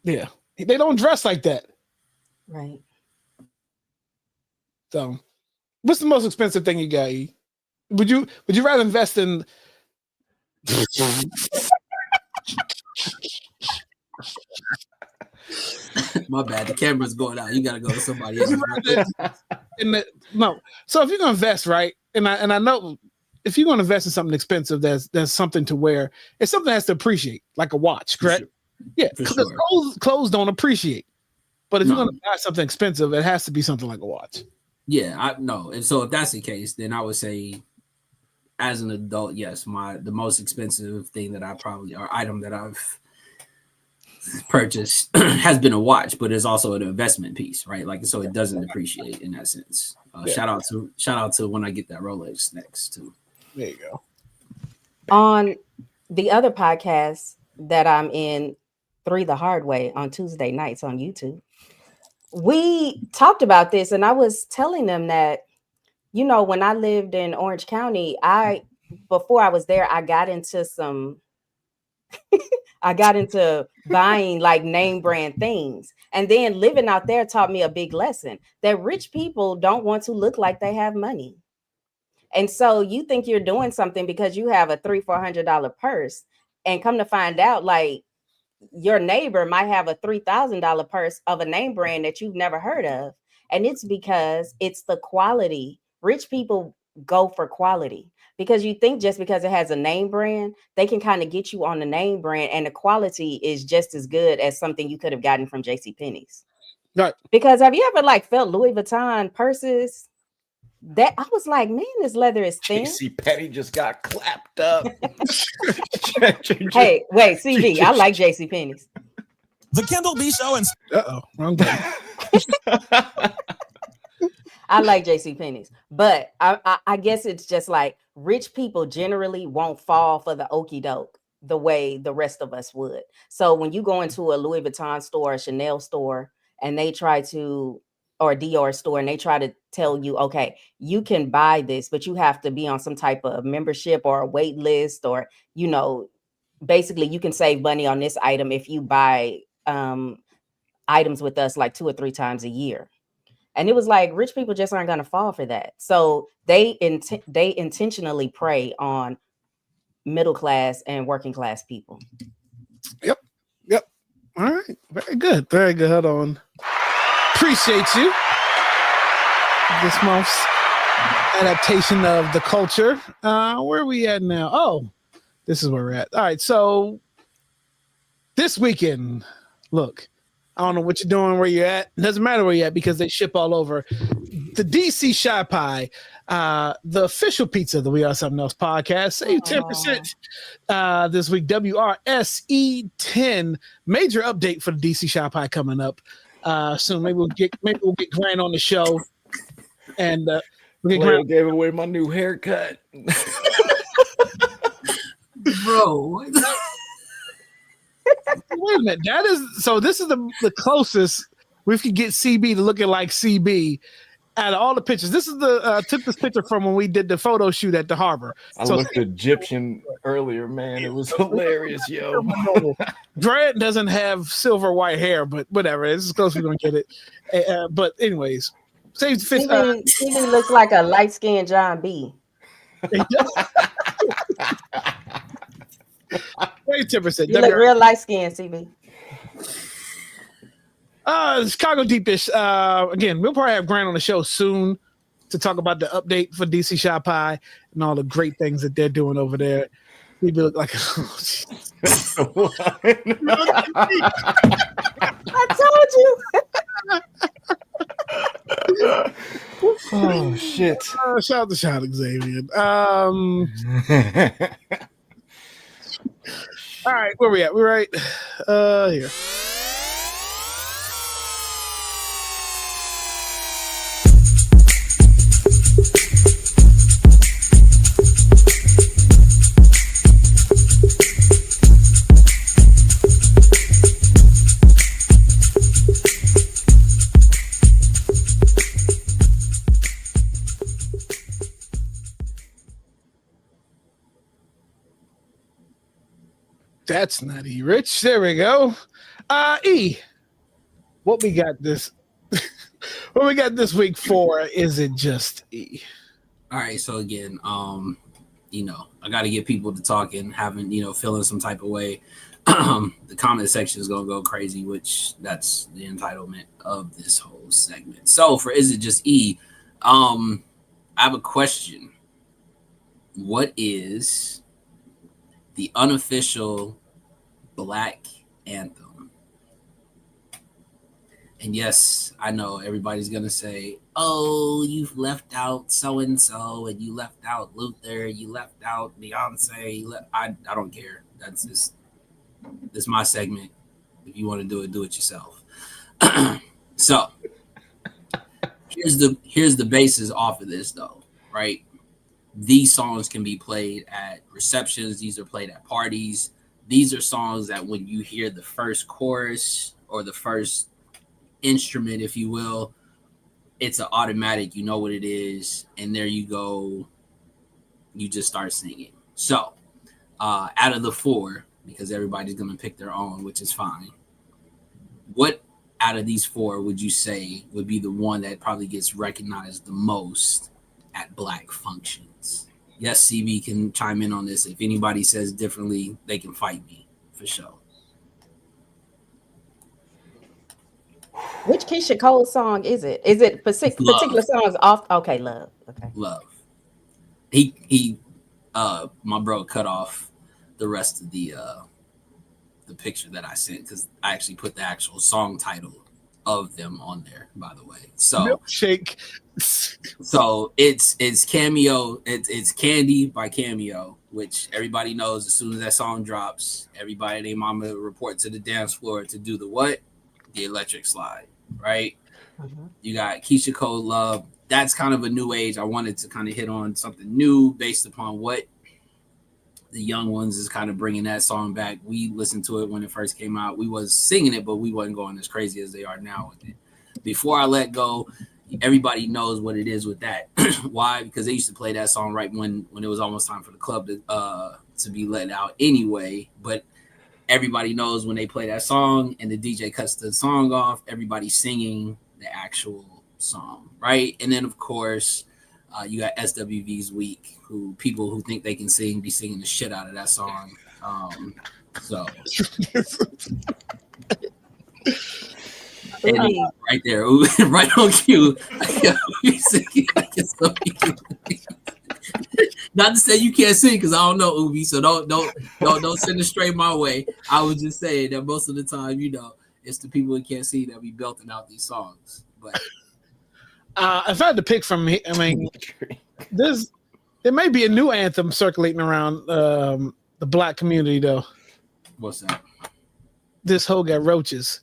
Yeah, they don't dress like that. Right. So, what's the most expensive thing you got? E? Would you rather invest in? My bad. The camera's going out. You gotta go to somebody else. No. So if you're gonna invest, right, and I know if you're gonna invest in something expensive, there's something to wear. It's something that has to appreciate, like a watch, correct? Sure. Yeah, For because sure. clothes don't appreciate. But if No. you're gonna buy something expensive, it has to be something like a watch. Yeah, I know. And so if that's the case, then I would say, as an adult, yes, the most expensive thing that I probably, or item that I've purchased has been a watch, but it's also an investment piece, right? Like, so it doesn't appreciate in that sense. Shout out to when I get that Rolex next too. There you go. On the other podcast that I'm in, 3 the Hard Way, on Tuesday nights on YouTube, we talked about this, and I was telling them that, you know, when I lived in Orange County, before I was there, I got into buying like name brand things. And then living out there taught me a big lesson that rich people don't want to look like they have money. And so you think you're doing something because you have a $300-$400 purse, and come to find out, like, your neighbor might have a $3,000 purse of a name brand that you've never heard of. And it's because it's the quality. Rich people go for quality, because you think just because it has a name brand, they can kind of get you on the name brand, and the quality is just as good as something you could have gotten from JCPenney's. Right. Because have you ever like felt Louis Vuitton purses that I was like, man, this leather is thin. JCPenney just got clapped up. Hey, wait, CB, I like JCPenney's. The Kendall B Show and Wrong button. I like JCPenney's, but I guess it's just like rich people generally won't fall for the okie doke the way the rest of us would. So when you go into a Louis Vuitton store, a Chanel store, and they try to, or a Dior store, and they try to tell you, okay, you can buy this, but you have to be on some type of membership or a wait list, or, you know, basically you can save money on this item if you buy items with us like 2 or 3 times a year. And it was like, rich people just aren't going to fall for that. So they intentionally prey on middle class and working class people. Yep. All right. Very good. Hold on. Appreciate you. This month's adaptation of the culture. Where are we at now? Oh, this is where we're at. All right. So this weekend, look, I don't know what you're doing, where you're at. It doesn't matter where you're at, because they ship all over. The DC Shy Pie, the official pizza of the We Are Something Else podcast, save 10% this week. WRSE 10, major update for the DC Shy Pie coming up soon. Maybe we'll get Grant on the show, and we'll get Grant. Gave away my new haircut, Bro. Wait a minute. This is the closest we could get CB to looking like CB out of all the pictures. This is took this picture from when we did the photo shoot at the harbor. I looked Egyptian earlier, man. It was hilarious, yo. Grant doesn't have silver white hair, but whatever. It's as close as we're gonna get it. But anyways, save the fish. He looks like a light-skinned John B. 10%. You look real light-skinned, CB. Chicago Deep Dish. Again, we'll probably have Grant on the show soon to talk about the update for DC Shy Pie and all the great things that they're doing over there. He look like I told you. Oh shit. Shout out to Sean Xavier. All right, where we at? We're right here. That's not E Rich. There we go. E, what we got this what we got this week for Is It Just E? All right, so again, you know, I got to get people to talking, having, you know, feeling some type of way. The comment section is gonna go crazy, which that's the entitlement of this whole segment. So for Is It Just E, I have a question. What is the unofficial Black anthem? And yes, I know everybody's gonna say, "Oh, you've left out so and so, and you left out Luther, you left out Beyonce." I don't care. That's just this is my segment. If you want to do it yourself. So here's the basis off of this though, right? These songs can be played at receptions. These are played at parties. These are songs that when you hear the first chorus or the first instrument, if you will, it's an automatic, you know what it is, and there you go, you just start singing. So out of the four, because everybody's gonna pick their own, which is fine, what out of these four would you say would be the one that probably gets recognized the most at Black functions? Yes, CB can chime in on this. If anybody says differently, they can fight me for sure. Which Keisha Cole song is it? Is it particular songs off? Okay, Love. Okay. Love. He my bro cut off the rest of the picture that I sent because I actually put the actual song title of them on there, by the way. So Milkshake. So it's Cameo, it's Candy by Cameo, which everybody knows as soon as that song drops, everybody and their mama report to the dance floor to do the what? The electric slide, right? Mm-hmm. You got Keisha Cole Love. That's kind of a new age. I wanted to kind of hit on something new based upon what the young ones is kind of bringing that song back. We listened to it when it first came out. We was singing it, but we wasn't going as crazy as they are now with it. Before I Let Go, everybody knows what it is with that. Why? Because they used to play that song right when it was almost time for the club to be let out anyway. But everybody knows when they play that song and the DJ cuts the song off, everybody's singing the actual song, right? And then, of course, you got SWV's Week, who people who think they can sing be singing the shit out of that song. So right there, right on cue. Not to say you can't sing because I don't know Ubi, so don't send it straight my way. I was just saying that most of the time, you know, it's the people who can't sing that be belting out these songs. But if I had to pick from, I mean, there may be a new anthem circulating around the Black community though. What's that? This hoe got roaches.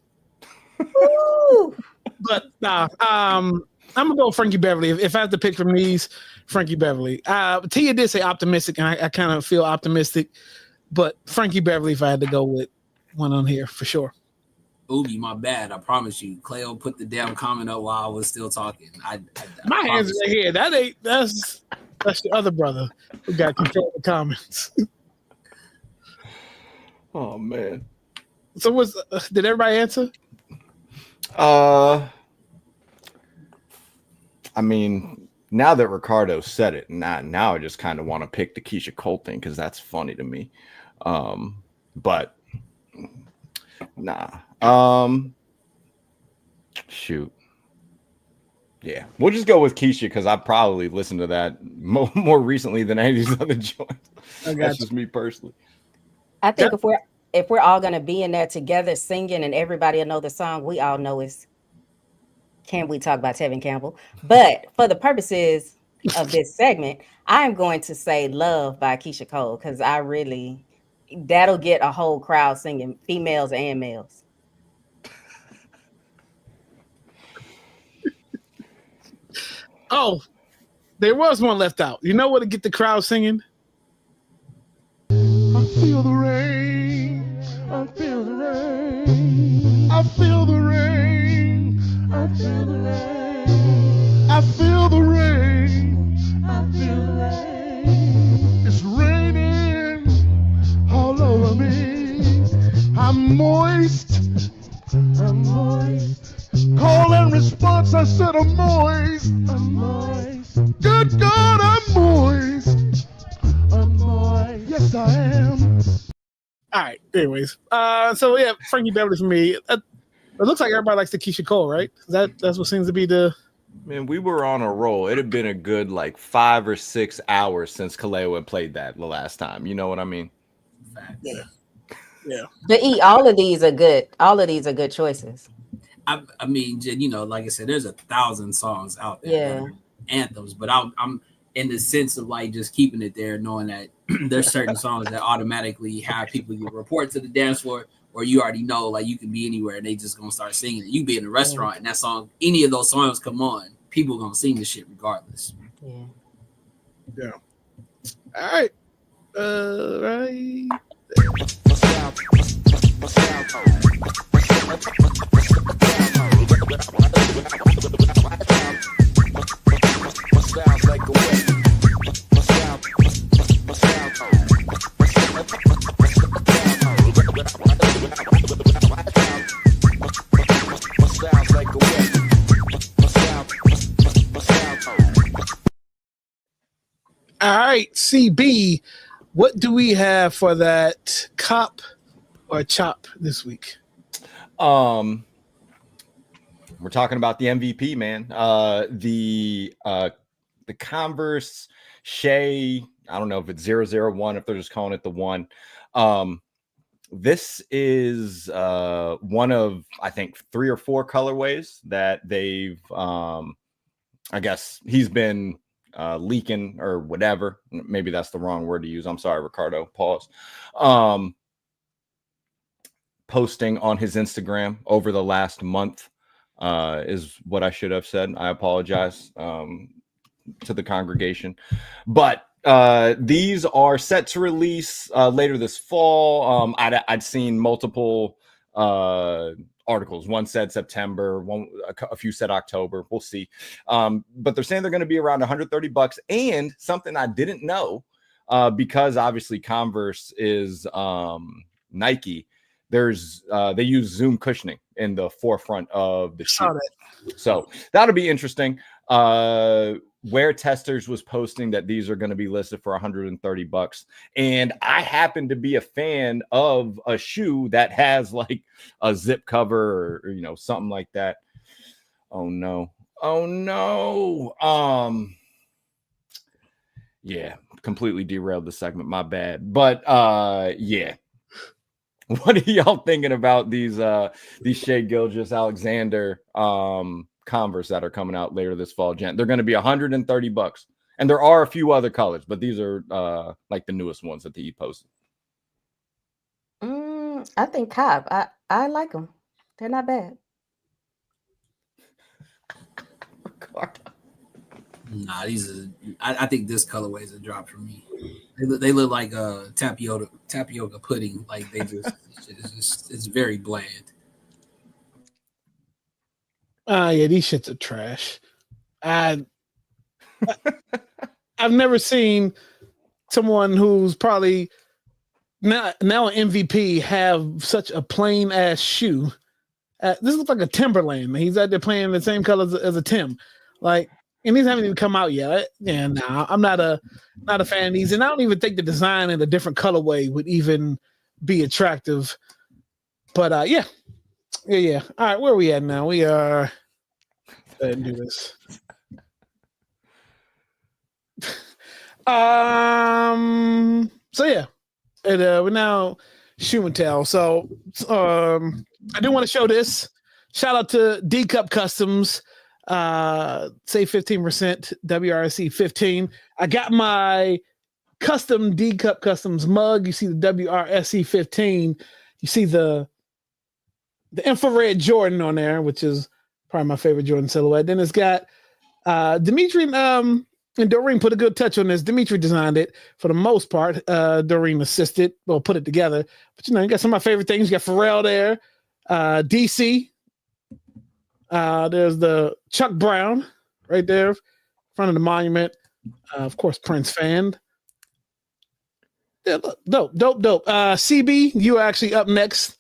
But nah, I'm gonna go Frankie Beverly. If I have to pick from these, Frankie Beverly. Tia did say optimistic, and I kind of feel optimistic, but Frankie Beverly, if I had to go with one on here for sure. Oogie, my bad. I promise you. Cleo put the damn comment up while I was still talking. My hands right here. That's the other brother who got control of the comments. Oh man. So did everybody answer? I mean, now that Ricardo said it, now I just kind of want to pick the Keisha Cole thing because that's funny to me. But nah. Shoot. Yeah, we'll just go with Keisha because I probably listened to that more recently than any of these other joints. That's just me personally. I think if we're all gonna be in there together singing and everybody will know the song, we all know it's can we talk about Tevin Campbell? But for the purposes of this segment, I'm going to say Love by Keisha Cole because that'll get a whole crowd singing, females and males. Oh, there was one left out. You know what to get the crowd singing? I feel the rain. I feel the rain. I feel the rain. I feel the rain. I feel the rain. I feel the rain. It's raining all over me. I'm moist. I'm moist. Call and response, I said I'm moist. I'm moist. Good God, I'm moist. I'm moist. Yes, I am. All right. Anyways, so yeah, Frankie Beverly for me. It looks like everybody likes the Keisha Cole, right? That's what seems to be the. Man, we were on a roll. It had been a good like 5 or 6 hours since Kaleo had played that the last time. You know what I mean? Yeah. Yeah. But all of these are good. All of these are good choices. I mean, you know, like I said, there's 1,000 songs out there that are anthems, but I'm in the sense of like just keeping it there, knowing that there's certain songs that automatically have people you report to the dance floor, or you already know, like you can be anywhere and they just gonna start singing it. You be in a restaurant and that song, any of those songs come on, people gonna sing the shit regardless. Yeah. All right. Right. All right, CB, what do we have for that cop or chop this week? We're talking about the MVP, man. The Converse Shea, I don't know if it's 001, if they're just calling it the one. This is one of, I think, 3 or 4 colorways that they've, I guess he's been leaking or whatever. Maybe that's the wrong word to use. I'm sorry, Ricardo. Pause. Posting on his Instagram over the last month is what I should have said. I apologize to the congregation. But these are set to release later this fall. I'd seen multiple articles. One said September, a few said October. We'll see. But they're saying they're going to be around $130. And something I didn't know, because obviously Converse is Nike. They use Zoom cushioning in the forefront of the shoe. So that'll be interesting. Wear Testers was posting that these are going to be listed for $130. And I happen to be a fan of a shoe that has like a zip cover or you know, something like that. Oh no. Yeah, completely derailed the segment. My bad. But yeah. What are y'all thinking about these Shea Gilgeous-Alexander Converse that are coming out later this fall, Jen? They're going to be $130, and there are a few other colors, but these are like the newest ones that he posted. I think Cop. I like them. They're not bad. Nah, I think this colorway is a drop for me. They look like tapioca pudding. Like they it's very bland. Yeah, these shits are trash. I've never seen someone who's probably now an MVP have such a plain ass shoe. This looks like a Timberland. He's out there playing the same colors as a Tim. Like, and these haven't even come out yet. Yeah, nah, I'm not a fan of these, and I don't even think the design in a different colorway would even be attractive. But yeah. All right, where are we at now? We are. Go ahead and do this. So yeah, we're now shoe and tell. So I do want to show this. Shout out to D Cup Customs. Save 15%, WRSC 15. I got my custom D Cup Customs mug. You see the WRSC 15. You see the infrared Jordan on there, which is probably my favorite Jordan silhouette. Then it's got Dimitri and Doreen put a good touch on this. Dimitri designed it for the most part. Doreen assisted, well, put it together. But you got some of my favorite things. You got Pharrell there, DC. There's the Chuck Brown right there, in front of the monument. Of course, Prince fan. Yeah, look, dope. CB, you are actually up next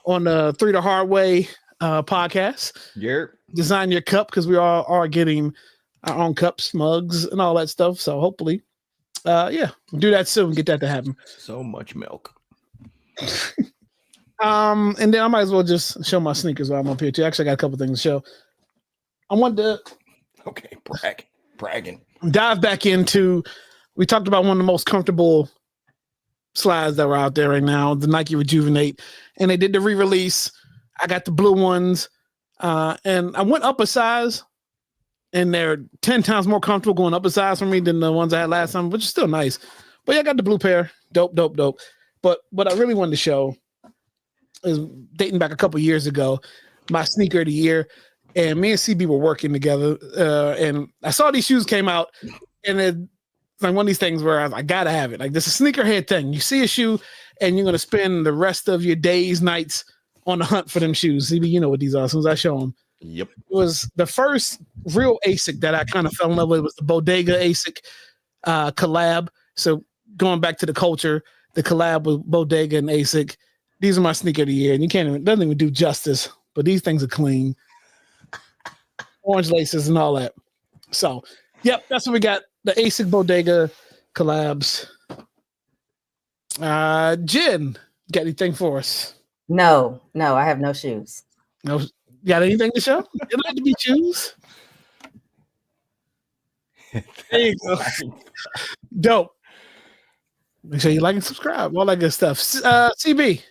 on the Three the Hard Way podcast. Yeah. Design your cup because we all are getting our own cups, mugs, and all that stuff. So hopefully, we'll do that soon. Get that to happen. So much milk. And then I might as well just show my sneakers while I'm up here too. Actually, I got a couple things to show. I wanted to bragging. Dive back into. We talked about one of the most comfortable slides that were out there right now, the Nike Rejuvenate, and they did the re-release. I got the blue ones, and I went up a size, and they're 10 times more comfortable going up a size for me than the ones I had last time, which is still nice. But yeah, I got the blue pair, dope. But what I really wanted to show is dating back a couple years ago, my sneaker of the year, and me and CB were working together, and I saw these shoes came out, and it's like one of these things where I gotta have it. Like this is a sneakerhead thing. You see a shoe, and you're gonna spend the rest of your days, nights on the hunt for them shoes. CB, you know what these are. As soon as I show them, yep. It was the first real ASIC that I kind of fell in love with. It was the Bodega ASIC collab. So going back to the culture, the collab with Bodega and ASIC. These are my sneaker of the year, and you can't even doesn't even do justice. But these things are clean, orange laces and all that. So, yep, that's what we got. The ASIC Bodega collabs. Jen, got anything for us? No, I have no shoes. No, got anything to show? It don't have to be shoes. There you go. Dope. Make sure you like and subscribe. All that good stuff. CB.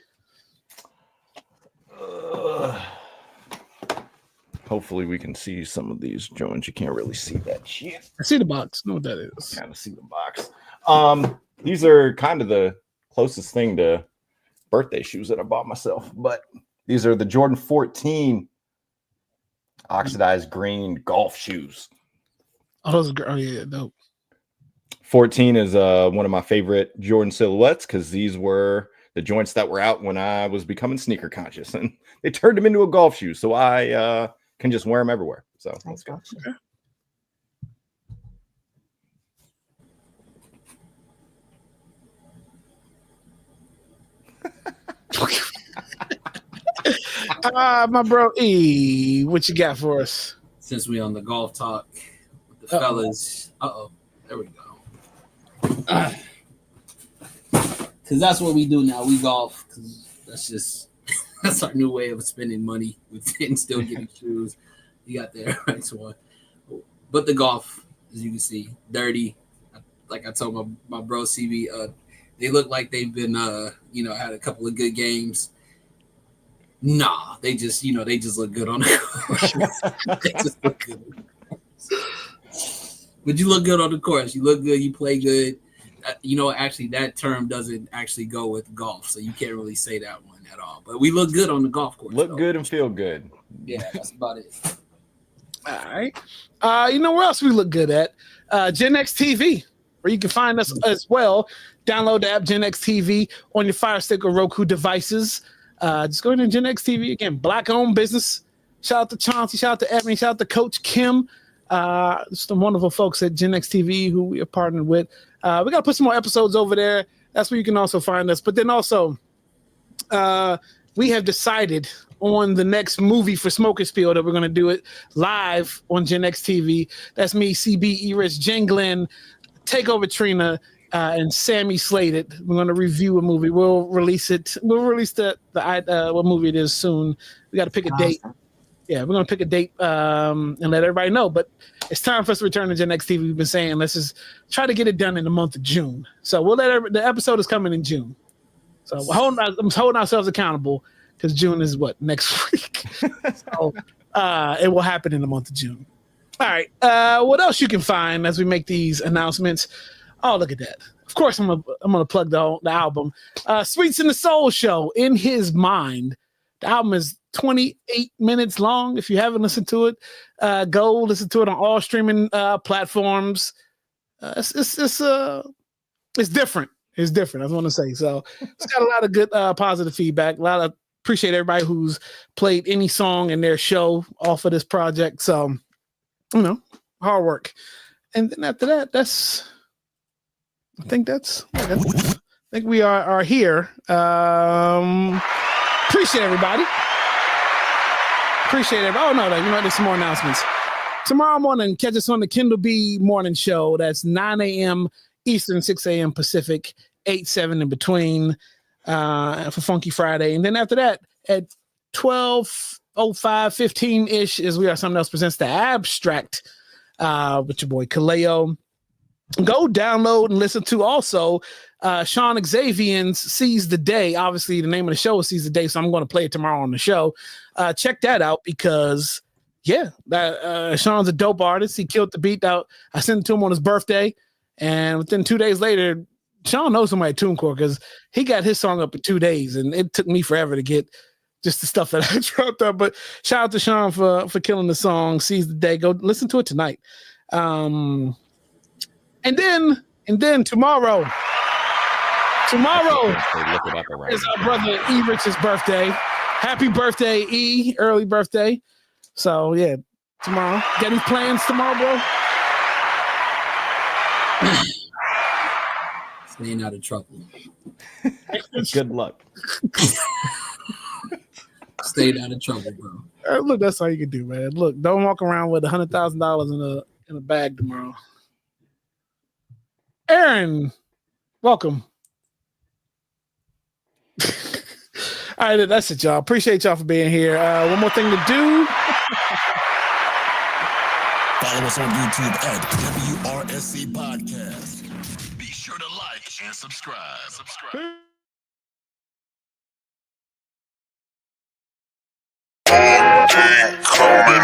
Hopefully we can see some of these joints. You can't really see that shit. I see the box. Know what that is. Kind of see the box. These are kind of the closest thing to birthday shoes that I bought myself. But these are the Jordan 14 oxidized green golf shoes. Oh, those are, oh yeah, dope. 14 is one of my favorite Jordan silhouettes because these were the joints that were out when I was becoming sneaker conscious, and they turned them into a golf shoe. So I can just wear them everywhere. So let's go. My bro E, what you got for us? Since we on the golf talk with the fellas. There we go. Because that's what we do now. We golf. Because that's our new way of spending money and still getting shoes. You got the right one. But the golf, as you can see, dirty. Like I told my bro CB, they look like they've been had a couple of good games. Nah, they just look good on the course. They just look good. But you look good on the course. You look good. You play good. Actually, that term doesn't actually go with golf, so you can't really say that one at all. But we look good on the golf course. Look good and feel good. Yeah, that's about it. All right. Where else we look good at? Gen X TV, where you can find us as well. Download the app Gen X TV on your Fire Stick or Roku devices. Just go into Gen X TV again. Black-owned business. Shout out to Chauncey. Shout out to Ebony. Shout out to Coach Kim. Just the wonderful folks at Gen X TV who we are partnered with. We got to put some more episodes over there. That's where you can also find us. But then also, we have decided on the next movie for Smoker Spiel that we're going to do it live on Gen X TV. That's me, CB, E-Rich, Jen Glenn, Takeover Trina, and Sammy Slated. We're going to review a movie. We'll release it. We'll release the what movie it is soon. We got to pick a date. Yeah, we're going to pick a date and let everybody know. But it's time for us to return to Gen X TV. We've been saying let's just try to get it done in the month of June. So we'll the episode is coming in June. So I'm holding ourselves accountable because June is next week. So it will happen in the month of June. All right. What else you can find as we make these announcements? Oh, look at that. Of course, I'm gonna plug the album. Sweets in the Soul Show, In His Mind. The album is 28 minutes long. If you haven't listened to it, go listen to it on all streaming platforms. It's different. It's different. I want to say. So it's got a lot of good positive feedback. Appreciate everybody who's played any song in their show off of this project. So, hard work. And then after that, I think we are here. Appreciate everybody. Appreciate it. Oh no, there's some more announcements. Tomorrow morning, catch us on the Kendall B Morning Show. That's 9 a.m. Eastern, 6 a.m. Pacific, 8-7 in between for Funky Friday. And then after that, at 12:05, 15-ish, is We Are Something Else presents The Abstract with your boy Kaleo. Go download and listen to also Sean Xavier's Seize the Day. Obviously, the name of the show is Seize the Day, so I'm going to play it tomorrow on the show. Check that out because, Sean's a dope artist. He killed the beat out. I sent it to him on his birthday, and within 2 days later, Sean knows somebody at TuneCore because he got his song up in 2 days, and it took me forever to get just the stuff that I dropped up. But shout out to Sean for killing the song Seize the Day. Go listen to it tonight. And then tomorrow is our brother E. Rich's birthday. Happy birthday, E. Early birthday. So yeah, tomorrow. Got any plans tomorrow, bro? Staying out of trouble. Good luck. Staying out of trouble, bro. Look, that's all you can do, man. Look, don't walk around with $100,000 in a bag tomorrow. Aaron, welcome. All right, that's it, y'all. Appreciate y'all for being here. One more thing to do. Follow us on YouTube at WRSC Podcast. Be sure to like and subscribe. All day coming,